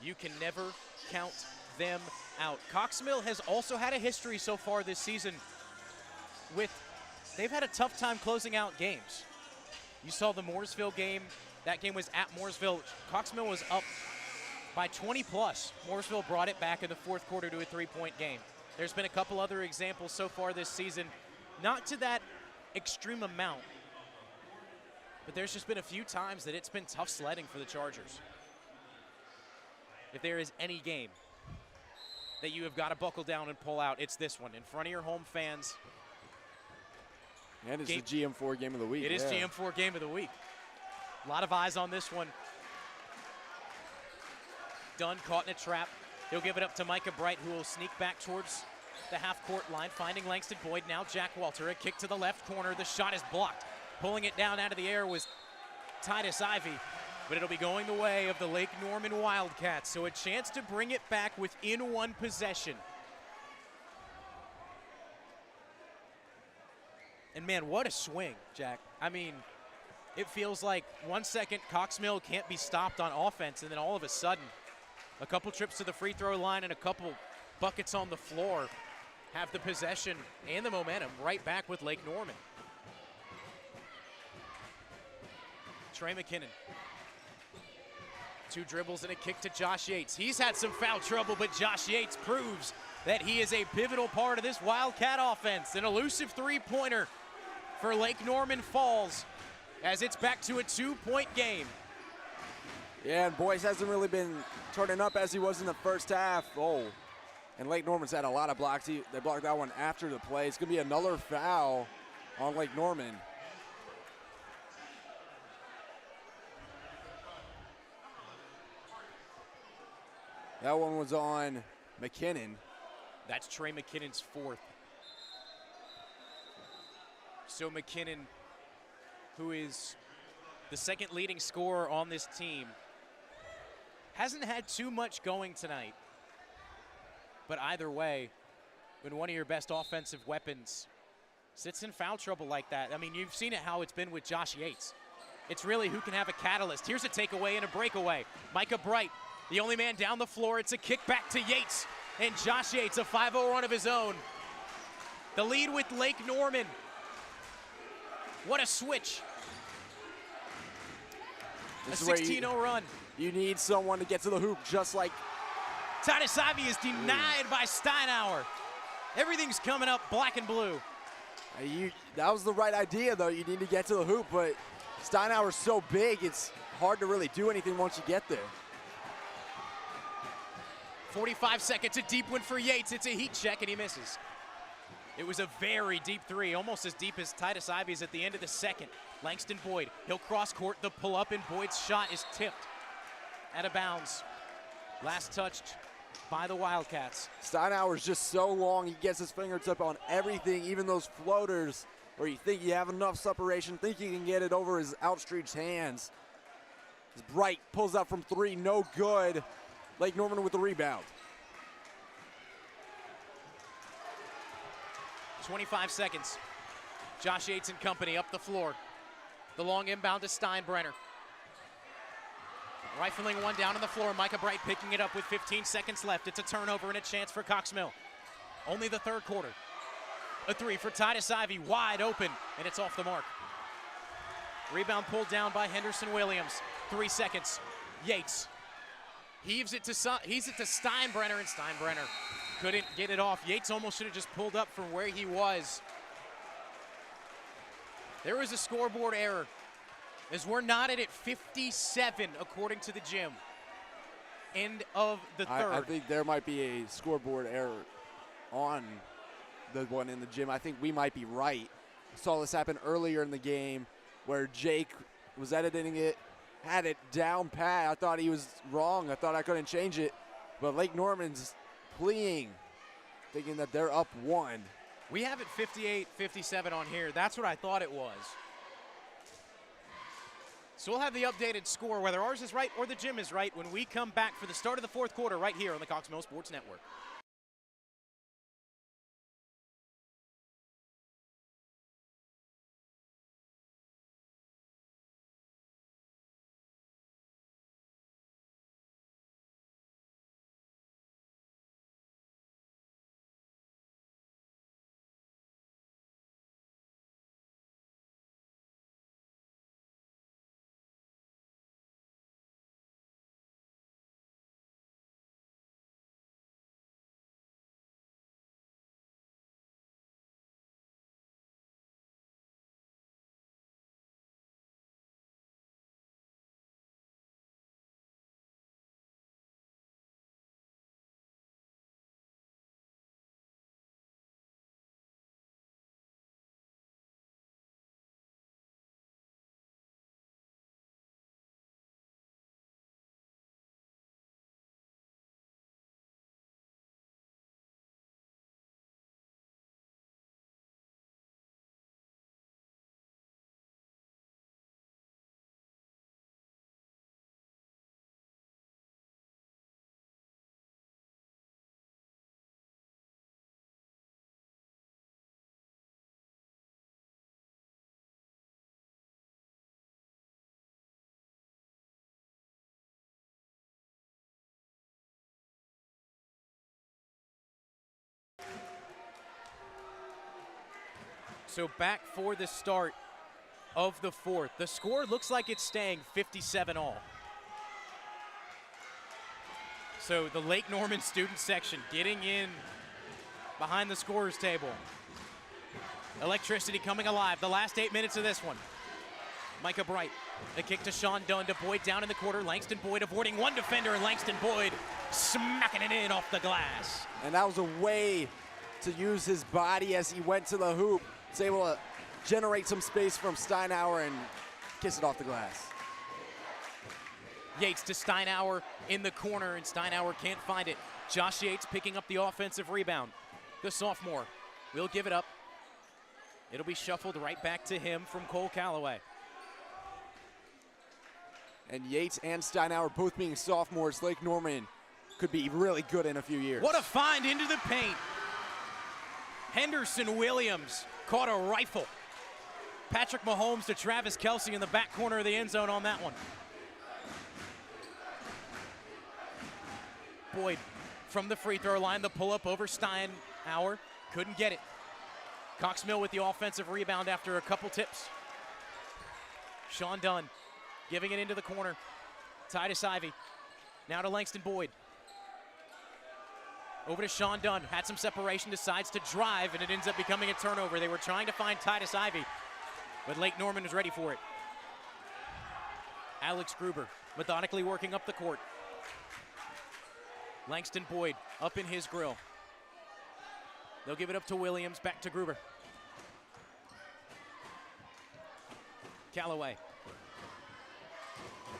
you can never count them out. Cox Mill has also had a history so far this season with, they've had a tough time closing out games. You saw the Mooresville game. That game was at Mooresville. Cox Mill was up by 20 plus. Mooresville brought it back in the fourth quarter to a 3-point game. There's been a couple other examples so far this season, not to that extreme amount, but there's just been a few times that it's been tough sledding for the Chargers. If there is any game that you have got to buckle down and pull out, it's this one in front of your home fans.
And it's the GM4 game of the week.
It is GM4 game of the week. A lot of eyes on this one. Dunn caught in a trap. He'll give it up to Micah Bright, who will sneak back towards the half-court line, finding Langston Boyd. Now Jack Walter, a kick to the left corner. The shot is blocked. Pulling it down out of the air was Titus Ivy, but it'll be going the way of the Lake Norman Wildcats. So a chance to bring it back within one possession. And man, what a swing, Jack. I mean, it feels like 1 second Cox Mill can't be stopped on offense, and then all of a sudden, a couple trips to the free throw line and a couple buckets on the floor have the possession and the momentum right back with Lake Norman. Trey McKinnon. 2 dribbles and a kick to Josh Yates. He's had some foul trouble, but Josh Yates proves that he is a pivotal part of this Wildcat offense. An elusive three-pointer for Lake Norman falls as it's back to a 2-point game.
Yeah, and Boyce hasn't really been turning up as he was in the first half. Oh, and Lake Norman's had a lot of blocks. They blocked that one after the play. It's going to be another foul on Lake Norman. That one was on McKinnon.
That's Trey McKinnon's 4th. So McKinnon, who is the second leading scorer on this team, hasn't had too much going tonight. But either way, when one of your best offensive weapons sits in foul trouble like that, I mean, you've seen it how it's been with Josh Yates. It's really who can have a catalyst. Here's a takeaway and a breakaway. Micah Bright, the only man down the floor. It's a kick back to Yates. And Josh Yates, a 5-0 run of his own. The lead with Lake Norman. What a switch. A 16-0 run.
You need someone to get to the hoop just like
Titus Ivy is denied by Steinauer. Everything's coming up black and blue.
That was the right idea, though. You need to get to the hoop, but Steinauer's so big, it's hard to really do anything once you get there.
45 seconds, a deep one for Yates. It's a heat check, and he misses. It was a very deep three, almost as deep as Titus Ivy's at the end of the second. Langston Boyd, he'll cross court, the pull up, and Boyd's shot is tipped out of bounds. Last touched by the Wildcats.
Steinauer's just so long, he gets his fingertip on everything, even those floaters where you think you have enough separation, think you can get it over his outstretched hands. As Bright pulls out from 3, no good. Lake Norman with the rebound.
25 seconds. Josh Yates and company up the floor. The long inbound to Steinbrenner. Rifling one down on the floor. Micah Bright picking it up with 15 seconds left. It's a turnover and a chance for Cox Mill. Only the third quarter. A 3 for Titus Ivy, wide open, and it's off the mark. Rebound pulled down by Henderson Williams. 3 seconds. Yates heaves it to Steinbrenner, and Steinbrenner couldn't get it off. Yates almost should have just pulled up from where he was. There was a scoreboard error, as we're knotted at 57 according to the gym. End of the third.
I think there might be a scoreboard error on the one in the gym. I think we might be right. saw this happen earlier in the game where Jake was editing it, had it down pat. I thought he was wrong. I thought I couldn't change it. But Lake Norman's pleading, thinking that they're up 1.
We have it 58-57 on here. That's what I thought it was. So we'll have the updated score, whether ours is right or the gym is right, when we come back for the start of the fourth quarter right here on the Cox Mill Sports Network. So back for the start of the fourth. The score looks like it's staying 57 all. So the Lake Norman student section getting in behind the scorer's table. Electricity coming alive. The last 8 minutes of this one. Micah Bright, the kick to Sean Dunn, to Boyd down in the quarter. Langston Boyd avoiding one defender, and Langston Boyd smacking it in off the glass.
And that was a way to use his body as he went to the hoop. Was able to generate some space from Steinauer and kiss it off the glass.
Yates to Steinauer in the corner, and Steinauer can't find it. Josh Yates picking up the offensive rebound. The sophomore will give it up. It'll be shuffled right back to him from Cole Calloway.
And Yates and Steinauer both being sophomores, Lake Norman could be really good in a few years.
What a find into the paint. Henderson Williams caught a rifle. Patrick Mahomes to Travis Kelsey in the back corner of the end zone on that one. Boyd from the free throw line, the pull-up over Steinauer. Couldn't get it. Cox Mill with the offensive rebound after a couple tips. Sean Dunn giving it into the corner. Titus Ivey. Now to Langston Boyd. Over to Sean Dunn. Had some separation, decides to drive, and it ends up becoming a turnover. They were trying to find Titus Ivey, but Lake Norman was ready for it. Alex Gruber methodically working up the court. Langston Boyd up in his grill. They'll give it up to Williams, back to Gruber. Calloway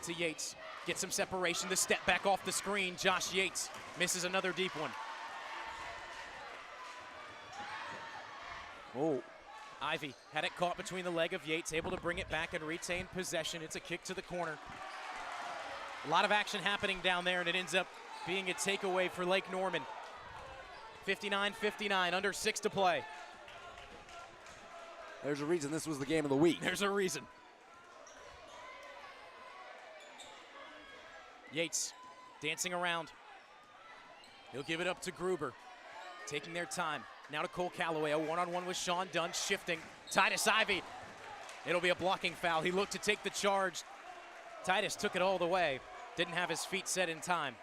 to Yates. Get some separation, the step back off the screen. Josh Yates misses another deep one.
Oh.
Ivey had it caught between the leg of Yates, able to bring it back and retain possession. It's a kick to the corner. A lot of action happening down there, and it ends up being a takeaway for Lake Norman. 59-59, under 6 to play.
There's a reason this was the game of the week.
There's a reason. Yates dancing around. He'll give it up to Gruber, taking their time. Now to Cole Calloway, a one-on-one with Sean Dunn, shifting. Titus Ivey, it'll be a blocking foul. He looked to take the charge. Titus took it all the way. Didn't have his feet set in time.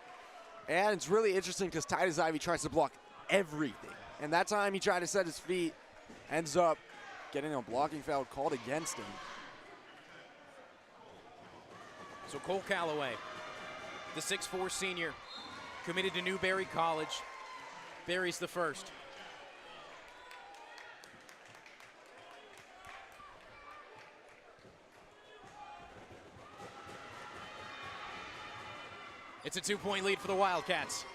And it's really interesting because Titus Ivey tries to block everything. And that time he tried to set his feet, ends up getting a blocking foul called against him.
So Cole Calloway, the 6'4" senior, committed to Newberry College. Barry's the first. It's a 2-point lead for the Wildcats.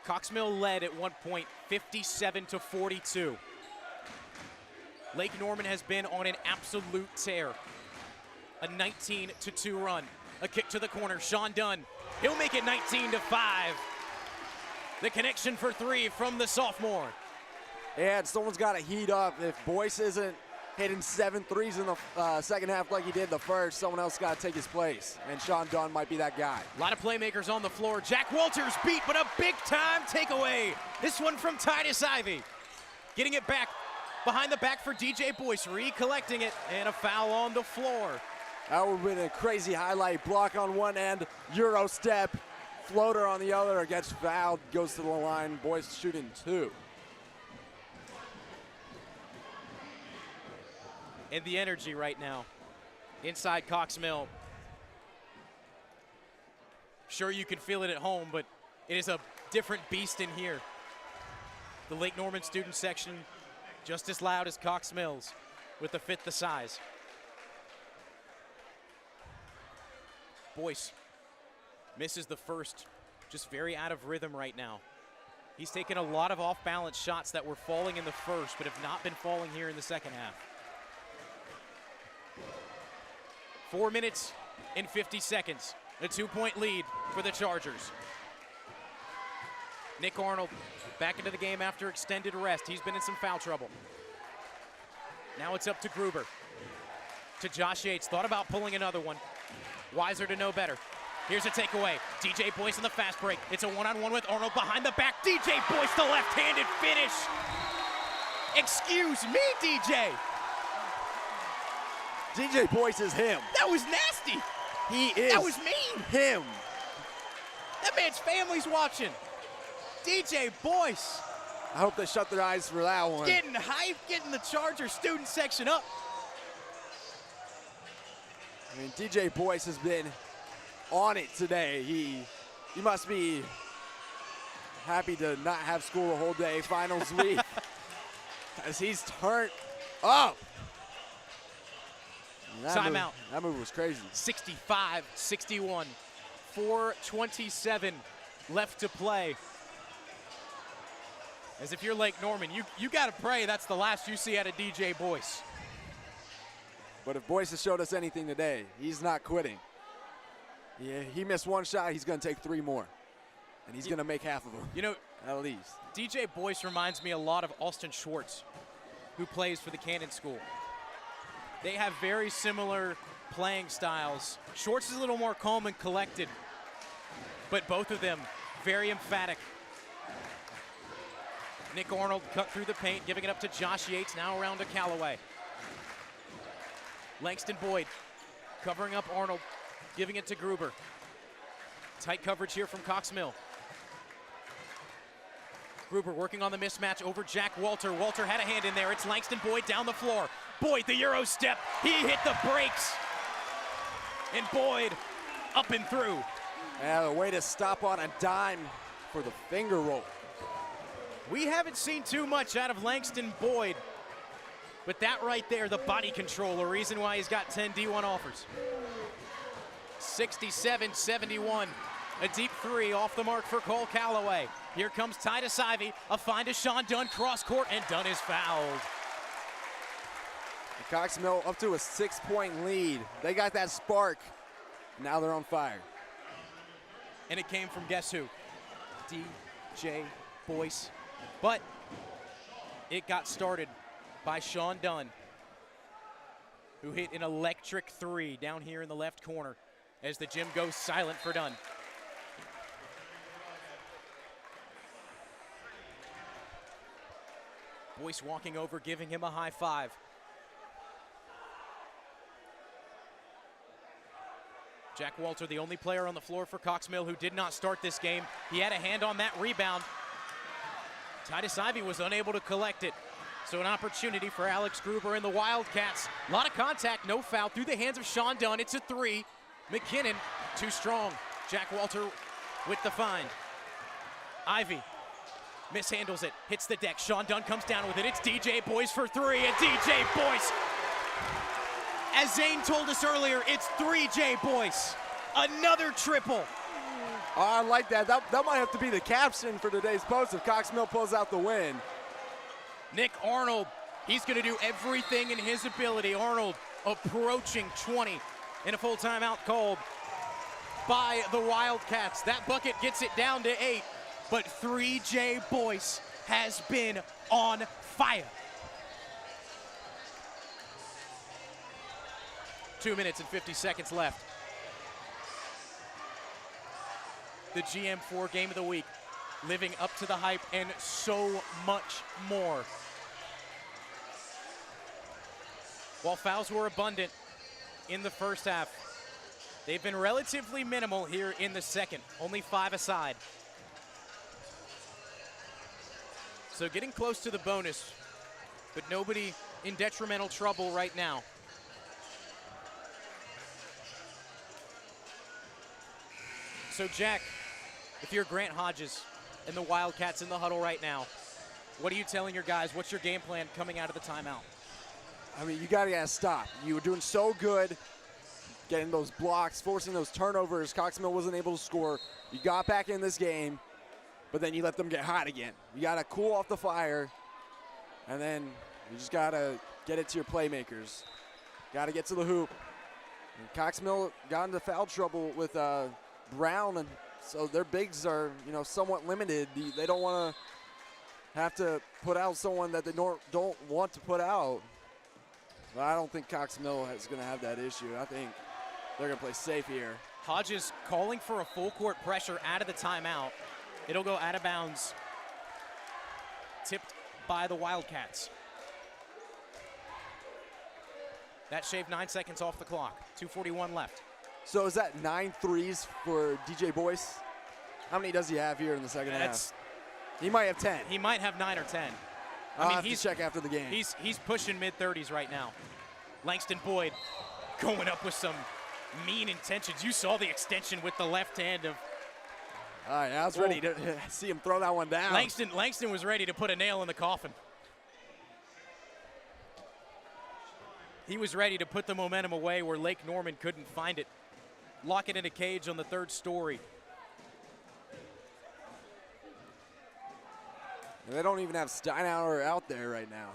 Cox Mill led at one point, 57-42. Lake Norman has been on an absolute tear. A 19-2 run. A kick to the corner, Sean Dunn. He'll make it 19-5. The connection for three from the sophomore.
And someone's got to heat up. If Boyce isn't hitting 7 threes in the second half like he did the first, someone else got to take his place. And Sean Dunn might be that guy.
A lot of playmakers on the floor. Jack Walters beat, but a big-time takeaway. This one from Titus Ivey. Getting it back behind the back for DJ Boyce, recollecting it, and a foul on the floor.
That would have been a crazy highlight. Block on one end, Euro step, floater on the other, gets fouled, goes to the line. Boyce shooting 2.
And the energy right now inside Cox Mill. Sure, you can feel it at home, but it is a different beast in here. The Lake Norman student section just as loud as Cox Mill's with a fifth the size. Boyce misses the first, just very out of rhythm right now. He's taken a lot of off-balance shots that were falling in the first, but have not been falling here in the second half. 4 minutes and 50 seconds. A 2-point lead for the Chargers. Nick Arnold back into the game after extended rest. He's been in some foul trouble. Now it's up to Gruber. To Josh Yates. Thought about pulling another one. Wiser to know better. Here's a takeaway. DJ Boyce on the fast break. It's a one-on-one with Arnold behind the back. DJ Boyce, the left-handed finish. Excuse me, DJ.
DJ Boyce is him.
That was nasty.
He is.
That was mean.
Him.
That man's family's watching. DJ Boyce.
I hope they shut their eyes for that one.
Getting hype, getting the Charger student section up.
I mean, DJ Boyce has been on it today. He must be happy to not have school the whole day, finals week, as he's turned up.
Timeout.
That move was crazy.
65-61. 4:27 left to play. As if you're Lake Norman, you got to pray that's the last you see out of DJ Boyce.
But if Boyce has showed us anything today, he's not quitting. Yeah, he missed one shot, he's going to take 3 more. And he's going to make half of them.
You know,
at least.
DJ Boyce reminds me a lot of Austin Schwartz, who plays for the Cannon School. They have very similar playing styles. Schwartz is a little more calm and collected, but both of them very emphatic. Nick Arnold cut through the paint, giving it up to Josh Yates, now around to Callaway. Langston Boyd covering up Arnold, giving it to Gruber. Tight coverage here from Cox Mill. Gruber working on the mismatch over Jack Walter. Walter had a hand in there. It's Langston Boyd down the floor. Boyd, the Euro step. He hit the brakes. And Boyd up and through.
Yeah, the way to stop on a dime for the finger roll.
We haven't seen too much out of Langston Boyd, but that right there, the body control, a reason why he's got 10 D1 offers. 67-71. A deep 3 off the mark for Cole Callaway. Here comes Titus Ivey. A find to Sean Dunn, cross court, and Dunn is fouled.
Cox Mill up to a 6-point lead. They got that spark. Now they're on fire.
And it came from guess who? DJ Boyce. But it got started by Sean Dunn, who hit an electric 3 down here in the left corner as the gym goes silent for Dunn. Boyce walking over, giving him a high five. Jack Walter, the only player on the floor for Cox Mill who did not start this game. He had a hand on that rebound. Titus Ivey was unable to collect it. So an opportunity for Alex Gruber and the Wildcats. A lot of contact, no foul, through the hands of Sean Dunn. It's a 3. McKinnon, too strong. Jack Walter with the find. Ivey mishandles it, hits the deck. Sean Dunn comes down with it. It's DJ Boyce for 3, and DJ Boyce As Zane told us earlier, it's 3J Boyce. Another triple.
Oh, I like that. That might have to be the caption for today's post if Cox Mill pulls out the win.
Nick Arnold, he's going to do everything in his ability. Arnold approaching 20 in a full timeout called by the Wildcats. That bucket gets it down to 8, but 3J Boyce has been on fire. 2 minutes and 50 seconds left. The GM4 game of the week, living up to the hype and so much more. While fouls were abundant in the first half, they've been relatively minimal here in the second, only 5 aside. So getting close to the bonus, but nobody in detrimental trouble right now. So Jack, if you're Grant Hodges and the Wildcats in the huddle right now, what are you telling your guys? What's your game plan coming out of the timeout?
I mean, you gotta stop. You were doing so good getting those blocks, forcing those turnovers. Cox Mill wasn't able to score. You got back in this game, but then you let them get hot again. You gotta cool off the fire, and then you just gotta get it to your playmakers. Gotta get to the hoop. And Cox Mill got into foul trouble with Brown, and so their bigs are, somewhat limited. They don't want to have to put out someone that they don't want to put out. But I don't think Cox Mill is going to have that issue. I think they're going to play safe here.
Hodges calling for a full court pressure out of the timeout. It'll go out of bounds. Tipped by the Wildcats. That shaved 9 seconds off the clock. 2:41 left.
So is that 9 threes for DJ Boyce? How many does he have here in the second half? He might have 10.
He might have 9 or 10.
I mean, he's check after the game.
He's pushing mid-30s right now. Langston Boyd going up with some mean intentions. You saw the extension with the left hand of.
All right, I was ready to see him throw that one down.
Langston was ready to put a nail in the coffin. He was ready to put the momentum away where Lake Norman couldn't find it. Lock it in a cage on the 3rd story.
They don't even have Steinauer out there right now.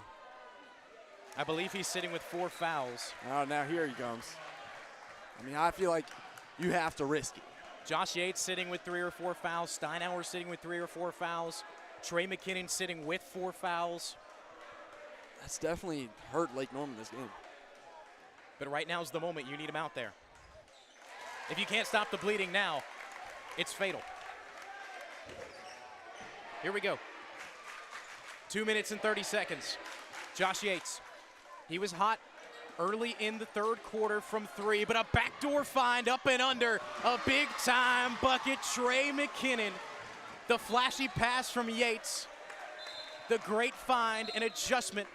I believe he's sitting with 4 fouls.
Oh, now here he comes. I mean, I feel like you have to risk it.
Josh Yates sitting with 3 or 4 fouls. Steinauer sitting with 3 or 4 fouls. Trey McKinnon sitting with 4 fouls.
That's definitely hurt Lake Norman this game.
But right now is the moment you need him out there. If you can't stop the bleeding now, it's fatal. Here we go. 2 minutes and 30 seconds. Josh Yates, he was hot early in the 3rd quarter from 3, but a backdoor find up and under. A big-time bucket, Trey McKinnon. The flashy pass from Yates. The great find and adjustment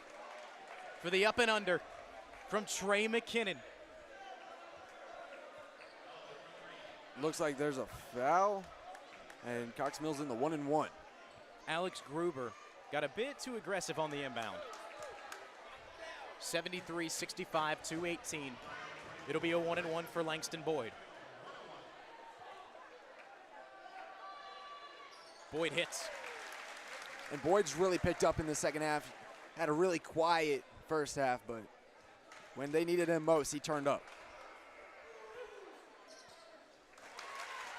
for the up and under from Trey McKinnon.
Looks like there's a foul, and Cox Mill's in the 1-and-1.
Alex Gruber got a bit too aggressive on the inbound. 73-65, 2:18. It'll be a 1-and-1 for Langston Boyd. Boyd hits.
And Boyd's really picked up in the second half. Had a really quiet first half, but when they needed him most, he turned up.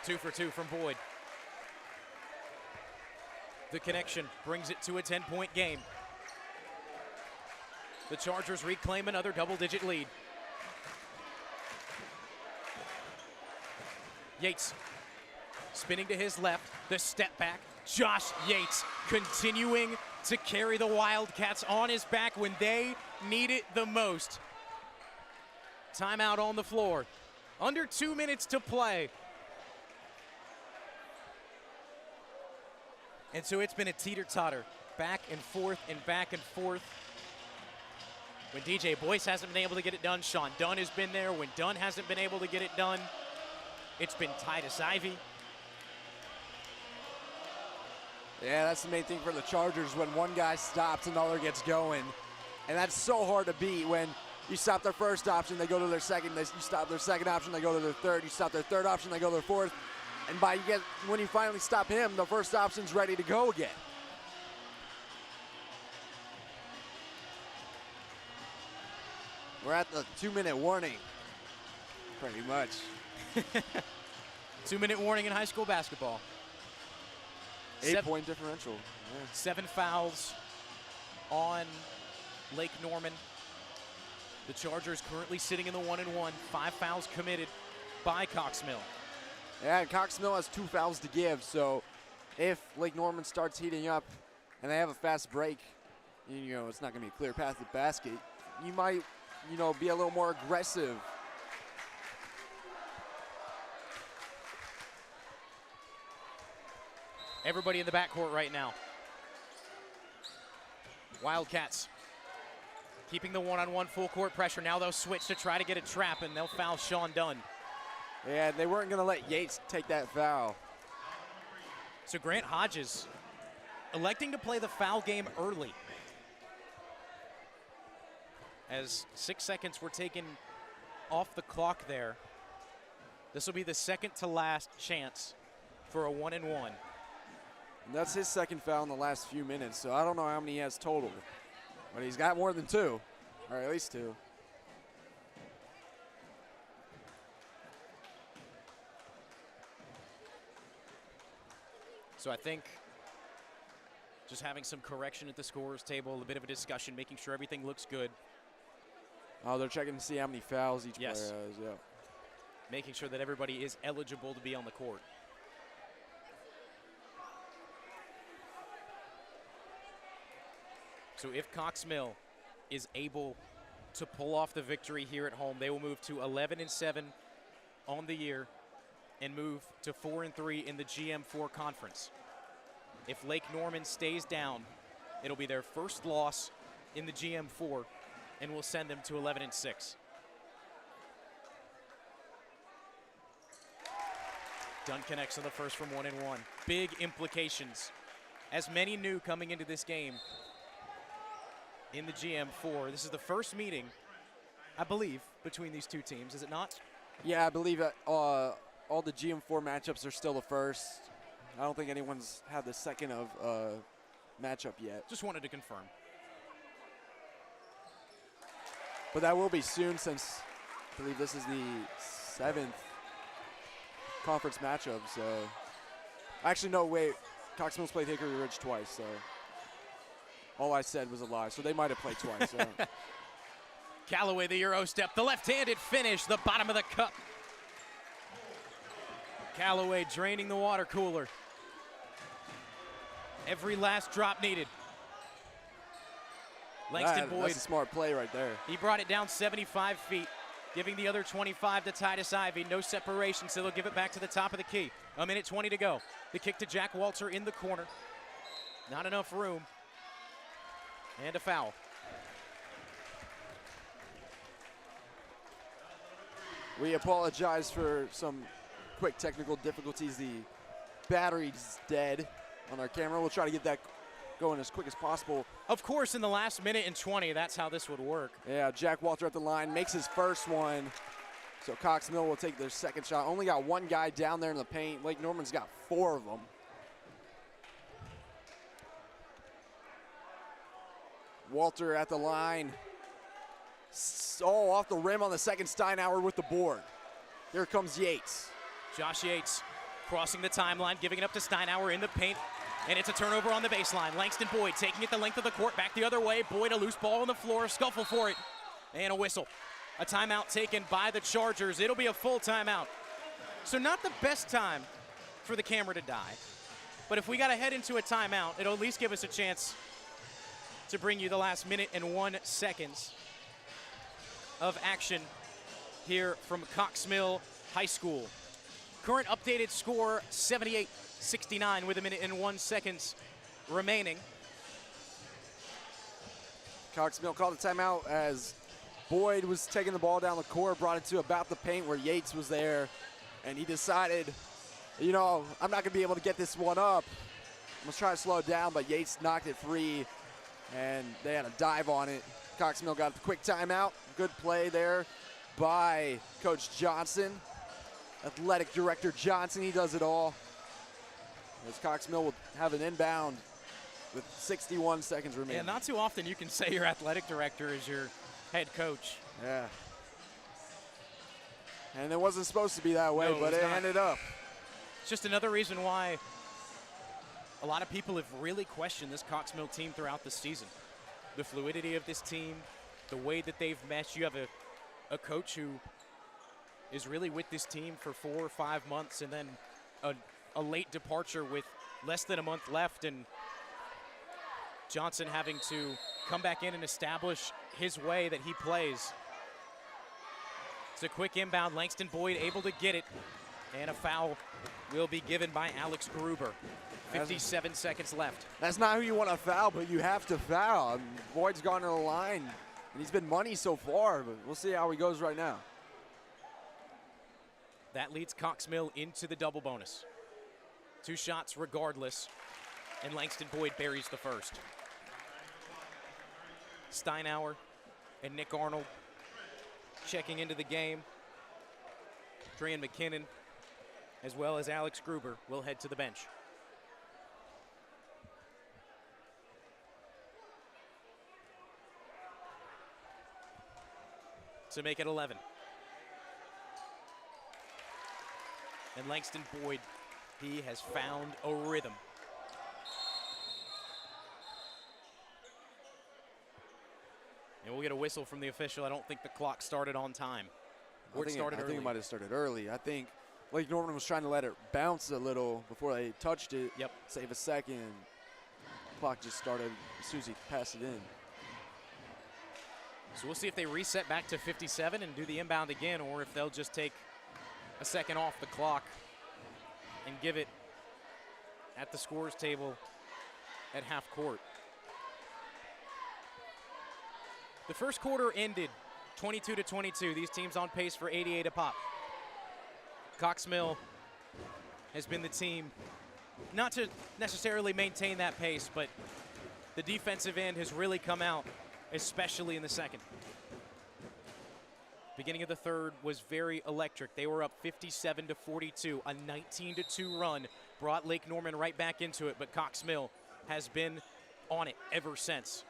2 for 2 from Boyd. The connection brings it to a 10-point game. The Chargers reclaim another double-digit lead. Yates spinning to his left, the step back. Josh Yates continuing to carry the Wildcats on his back when they need it the most. Timeout on the floor. Under 2 minutes to play. And so it's been a teeter-totter, back and forth and back and forth. When DJ Boyce hasn't been able to get it done, Sean Dunn has been there. When Dunn hasn't been able to get it done, it's been Titus Ivey.
Yeah, that's the main thing for the Chargers. When one guy stops, another gets going. And that's so hard to beat when You stop their first option, they go to their second. You stop their second option, they go to their third. You stop their third option, they go to their fourth. And when you finally stop him, the first option's ready to go again. We're at the 2-minute warning, pretty much.
2-minute warning in high school basketball.
8-point differential. Yeah.
7 fouls on Lake Norman. The Chargers currently sitting in the 1-1. 5 fouls committed by Cox Mill.
Yeah, and Cox Mill has 2 fouls to give, so if Lake Norman starts heating up and they have a fast break, it's not going to be a clear path to the basket, you might, be a little more aggressive.
Everybody in the backcourt right now. Wildcats keeping the one-on-one full court pressure. Now they'll switch to try to get a trap, and they'll foul Sean Dunn.
Yeah, they weren't going to let Yates take that foul.
So Grant Hodges electing to play the foul game early, as 6 seconds were taken off the clock there. This will be the second to last chance for a 1-and-1.
And that's his second foul in the last few minutes, so I don't know how many he has total. But he's got more than 2, or at least 2.
So I think just having some correction at the scorer's table, a bit of a discussion, making sure everything looks good.
Oh, they're checking to see how many fouls each player has, yeah.
Making sure that everybody is eligible to be on the court. So if Cox Mill is able to pull off the victory here at home, they will move to 11-7 on the year and move to 4-3 in the GM4 conference. If Lake Norman stays down, it'll be their first loss in the GM4 and will send them to 11-6. Dunn connects on the first from 1-1. Big implications. As many knew coming into this game in the GM4. This is the first meeting, I believe, between these two teams, is it not?
Yeah, I believe that all the GM4 matchups are still the first. I don't think anyone's had the second of matchup yet.
Just wanted to confirm.
But that will be soon, since I believe this is the 7th conference matchup. So, actually, no, wait. Cox Mill's played Hickory Ridge twice, so all I said was a lie. So they might have played twice. So.
Callaway, the Euro step, the left-handed finish, the bottom of the cup. Callaway draining the water cooler. Every last drop needed. Langston Boyd.
That's a smart play right there.
He brought it down 75 feet, giving the other 25 to Titus Ivey. No separation, so they'll give it back to the top of the key. 1:20 to go. The kick to Jack Walter in the corner. Not enough room. And a foul.
We apologize for some quick technical difficulties. The battery's dead on our camera. We'll try to get that going as quick as possible.
Of course, in the last 1:20, that's how this would work.
Yeah, Jack Walter at the line, makes his first one. So Cox Mill will take their second shot. Only got one guy down there in the paint. Lake Norman's got 4 of them. Walter at the line. Oh, off the rim on the second. Steinauer with the board. Here comes Yates.
Josh Yates crossing the timeline, giving it up to Steinauer in the paint, and it's a turnover on the baseline. Langston Boyd taking it the length of the court, back the other way. Boyd, a loose ball on the floor, scuffle for it, and a whistle. A timeout taken by the Chargers. It'll be a full timeout. So not the best time for the camera to die, but if we got to head into a timeout, it'll at least give us a chance to bring you the last 1:01 of action here from Cox Mill High School. Current updated score, 78-69 with 1:01 remaining.
Cox Mill called a timeout as Boyd was taking the ball down the court, brought it to about the paint where Yates was there, and he decided, I'm not going to be able to get this one up. I'm going to try to slow it down, but Yates knocked it free, and they had a dive on it. Cox Mill got the quick timeout. Good play there by Coach Johnson. Athletic Director Johnson, he does it all. As Cox Mill will have an inbound with 61 seconds remaining.
Yeah, not too often you can say your athletic director is your head coach.
Yeah. And it wasn't supposed to be that way,
No,
but it ended up.
It's just another reason why a lot of people have really questioned this Cox Mill team throughout the season. The fluidity of this team, the way that they've meshed. You have a coach who is really with this team for 4 or 5 months, and then a late departure with less than a month left, and Johnson having to come back in and establish his way that he plays. It's a quick inbound. Langston Boyd able to get it, and a foul will be given by Alex Gruber. 57 seconds left.
That's not who you want to foul, but you have to foul. I mean, Boyd's gone to the line, and he's been money so far, but we'll see how he goes right now.
That leads Cox Mill into the double bonus. 2 shots regardless, and Langston Boyd buries the first. Steinauer and Nick Arnold checking into the game. Drean McKinnon, as well as Alex Gruber, will head to the bench. To make it 11. And Langston Boyd, he has found a rhythm. And we'll get a whistle from the official. I don't think the clock started on time. Or it started early.
I think it might have started early. I think Lake Norman was trying to let it bounce a little before they touched it.
Yep.
Save a second. Clock just started as soon as he passed it in.
So we'll see if they reset back to 57 and do the inbound again, or if they'll just take a second off the clock and give it at the scores table at half court. The first quarter ended 22-22. These teams on pace for 88 a pop. Cox Mill has been the team not to necessarily maintain that pace, but the defensive end has really come out, especially in the second. Beginning of the third was very electric. They were up 57-42. A 19-2 run brought Lake Norman right back into it, but Cox Mill has been on it ever since.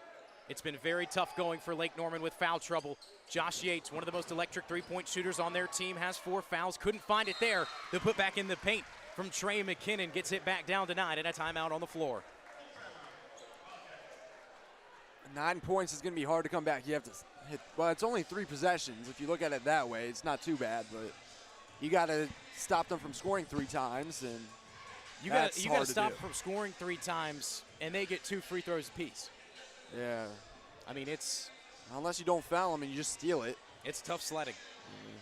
It's been very tough going for Lake Norman with foul trouble. Josh Yates, one of the most electric three-point shooters on their team, has 4 fouls. Couldn't find it there. The put back in the paint from Trey McKinnon gets it back down to 9 and a timeout on the floor.
9 points is going to be hard to come back. You have to hit, well, it's only 3 possessions. If you look at it that way, it's not too bad, but you got to stop them from scoring 3 times, and
you got to stop from scoring 3 times, and they get 2 free throws apiece.
Yeah.
I mean, it's...
Unless you don't foul them and you just steal it.
It's tough sledding.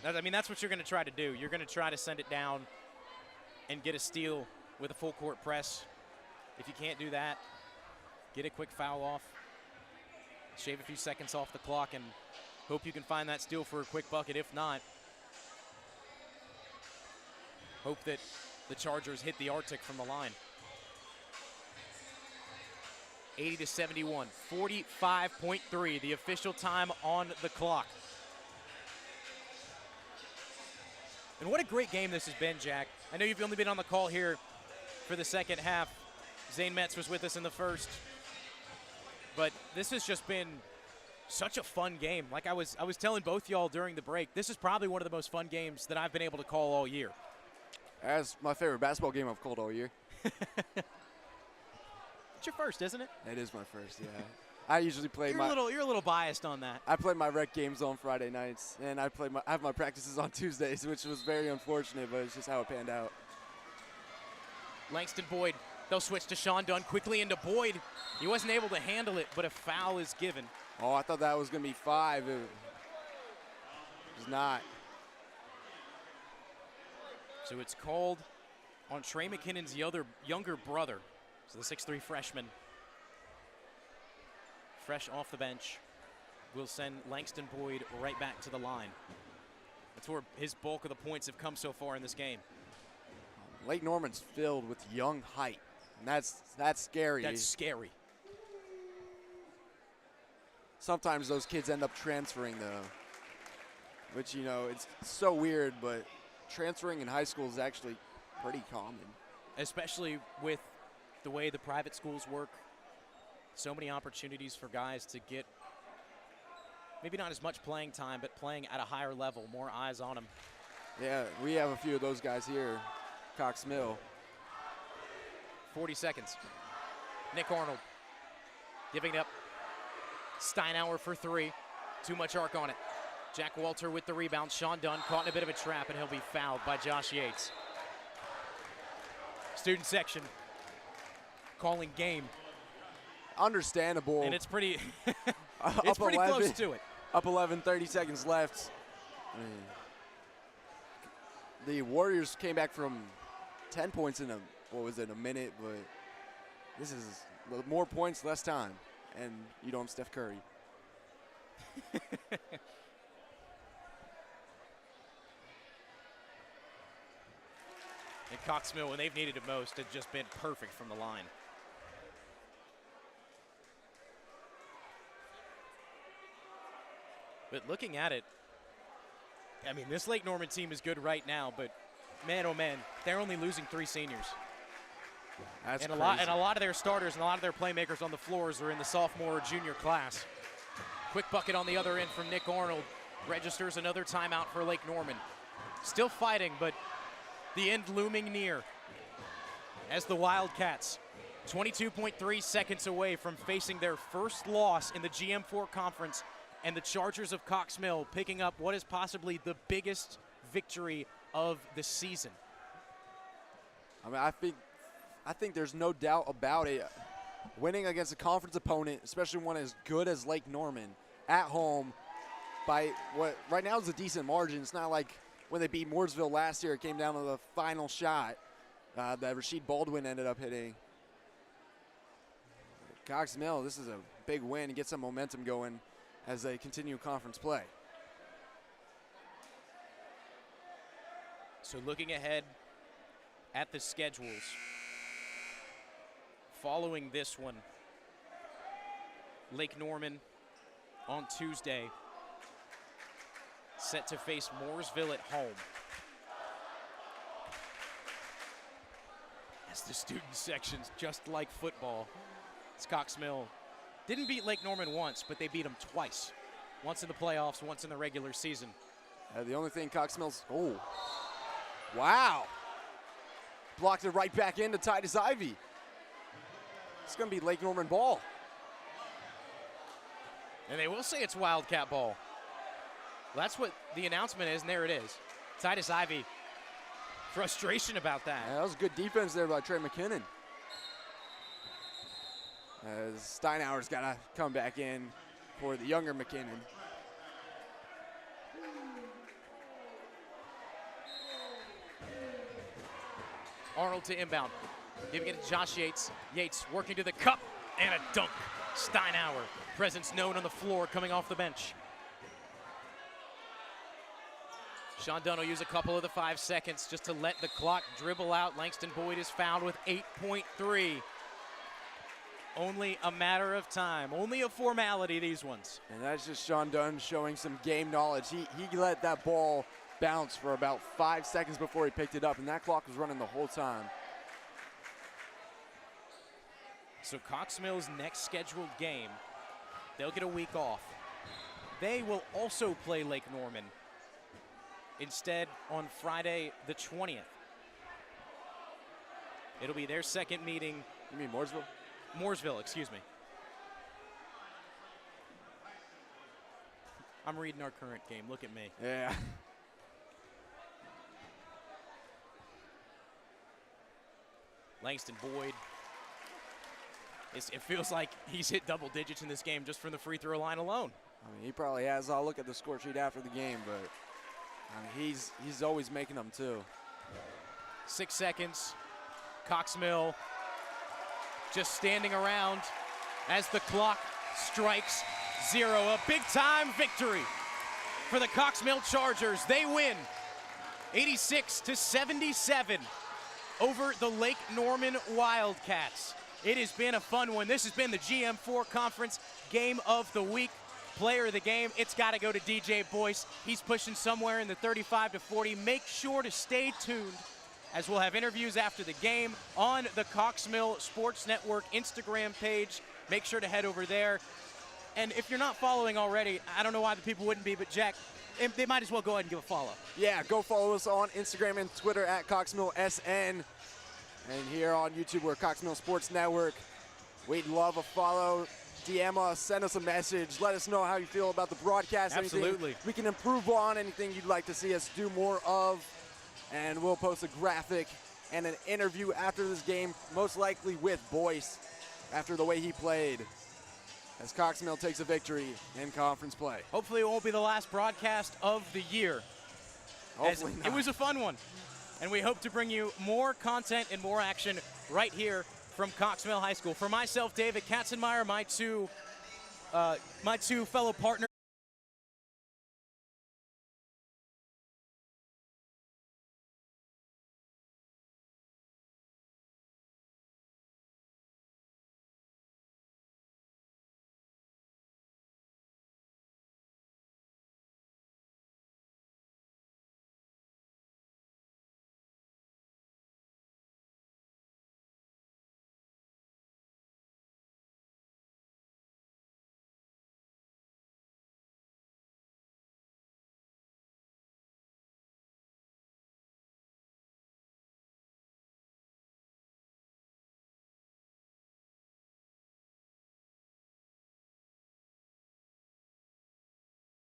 I mean, that's what you're going to try to do. You're going to try to send it down and get a steal with a full court press. If you can't do that, get a quick foul off, shave a few seconds off the clock, and hope you can find that steal for a quick bucket. If not, hope that the Chargers hit the Arctic from the line. 80-71, 45.3, the official time on the clock. And what a great game this has been, Jack. I know you've only been on the call here for the second half. Zane Metz was with us in the first. But this has just been such a fun game. Like I was telling both y'all during the break, this is probably one of the most fun games that I've been able to call all year.
That's my favorite basketball game I've called all year.
It's your first, isn't it?
It is my first, yeah. I usually play
you're a little biased on that.
I play my rec games on Friday nights, and I have my practices on Tuesdays, which was very unfortunate, but it's just how it panned out.
Langston Boyd, they'll switch to Sean Dunn quickly into Boyd. He wasn't able to handle it, but a foul is given.
Oh, I thought that was going to be 5. It was not.
So it's called on Trey McKinnon's younger brother. So the 6'3" freshman, fresh off the bench, will send Langston Boyd right back to the line. That's where his bulk of the points have come so far in this game.
Lake Norman's filled with young height, and that's scary.
That's scary.
sometimes those kids end up transferring, though. Which, you know, it's so weird, but transferring in high school is actually pretty common.
Especially with the way the private schools work. So many opportunities for guys to get maybe not as much playing time, but playing at a higher level, more eyes on them.
Yeah, we have a few of those guys here, Cox Mill.
40 seconds. Nick Arnold giving it up. Steinauer for three. Too much arc on it. Jack Walter with the rebound. Sean Dunn caught in a bit of a trap, and he'll be fouled by Josh Yates. Student section calling game.
Understandable.
And it's pretty,
it's
it's pretty
11,
close to it.
Up 11, 30 seconds left. The Warriors came back from 10 points in a minute, but this is more points, less time, and you don't have Steph Curry.
And Cox Mill, when they've needed it most, have just been perfect from the line. But looking at it, I mean, this Lake Norman team is good right now, but man, oh man, they're only losing 3 seniors.
That's
and
crazy.
a lot of their starters and a lot of their playmakers on the floors are in the sophomore or junior class. Quick bucket on the other end from Nick Arnold. Registers another timeout for Lake Norman. Still fighting, but the end looming near as the Wildcats, 22.3 seconds away from facing their first loss in the GM4 conference, and the Chargers of Cox Mill picking up what is possibly the biggest victory of the season.
I mean, I think there's no doubt about it. Winning against a conference opponent, especially one as good as Lake Norman, at home by what right now is a decent margin. It's not like when they beat Mooresville last year, it came down to the final shot that Rasheed Baldwin ended up hitting. Cox Mill, this is a big win, get some momentum going as they continue conference play.
So looking ahead at the schedules, following this one, Lake Norman on Tuesday, set to face Mooresville at home. As the student sections, just like football, it's Cox Mill. Didn't beat Lake Norman once, but they beat them twice. Once in the playoffs, once in the regular season.
The only thing Cox Mill's, oh, wow. Blocked it right back into Titus Ivy. It's going to be Lake Norman ball.
And they will say it's Wildcat ball. Well, that's what the announcement is, and there it is. Titus Ivy, frustration about that.
Yeah, that was good defense there by Trey McKinnon. Steinauer's got to come back in for the younger McKinnon.
Arnold to inbound, giving it to Josh Yates. Yates working to the cup, and a dunk. Steinauer, presence known on the floor, coming off the bench. Sean Dunn will use a couple of the 5 seconds just to let the clock dribble out. Langston Boyd is fouled with 8.3. Only a matter of time, only a formality, these ones.
And that's just Sean Dunn showing some game knowledge. He let that ball bounce for about 5 seconds before he picked it up, and that clock was running the whole time.
So Cox Mill's next scheduled game, they'll get a week off. They will also play Lake Norman instead on Friday the 20th. It'll be their second meeting.
You mean Mooresville?
Mooresville, excuse me. I'm reading our current game. Look at me.
Yeah.
Langston Boyd. It feels like he's hit double digits in this game just from the free throw line alone.
I mean, he probably has. I'll look at the score sheet after the game, but I mean, he's always making them too.
6 seconds. Cox Mill just standing around as the clock strikes 0. A big-time victory for the Cox Mill Chargers. They win 86-77 over the Lake Norman Wildcats. It has been a fun one. This has been the GM4 Conference Game of the Week. player of the game, it's got to go to DJ Boyce. He's pushing somewhere in the 35 to 40. Make sure to stay tuned, as we'll have interviews after the game on the Cox Mill Sports Network Instagram page. Make sure to head over there. And if you're not following already, I don't know why the people wouldn't be, but Jack, they might as well go ahead and give a follow.
Yeah, go follow us on Instagram and Twitter at CoxMillSN. And here on YouTube, we're Cox Mill Sports Network. We'd love a follow. DM us, send us a message. Let us know how you feel about the broadcast.
Absolutely.
Anything we can improve on, anything you'd like to see us do more of. And we'll post a graphic and an interview after this game, most likely with Boyce, after the way he played, as Cox Mill takes a victory in conference play.
Hopefully it won't be the last broadcast of the year.
Hopefully not.
It was a fun one. And we hope to bring you more content and more action right here from Cox Mill High School. For myself, David Katzenmeyer, my two fellow partners,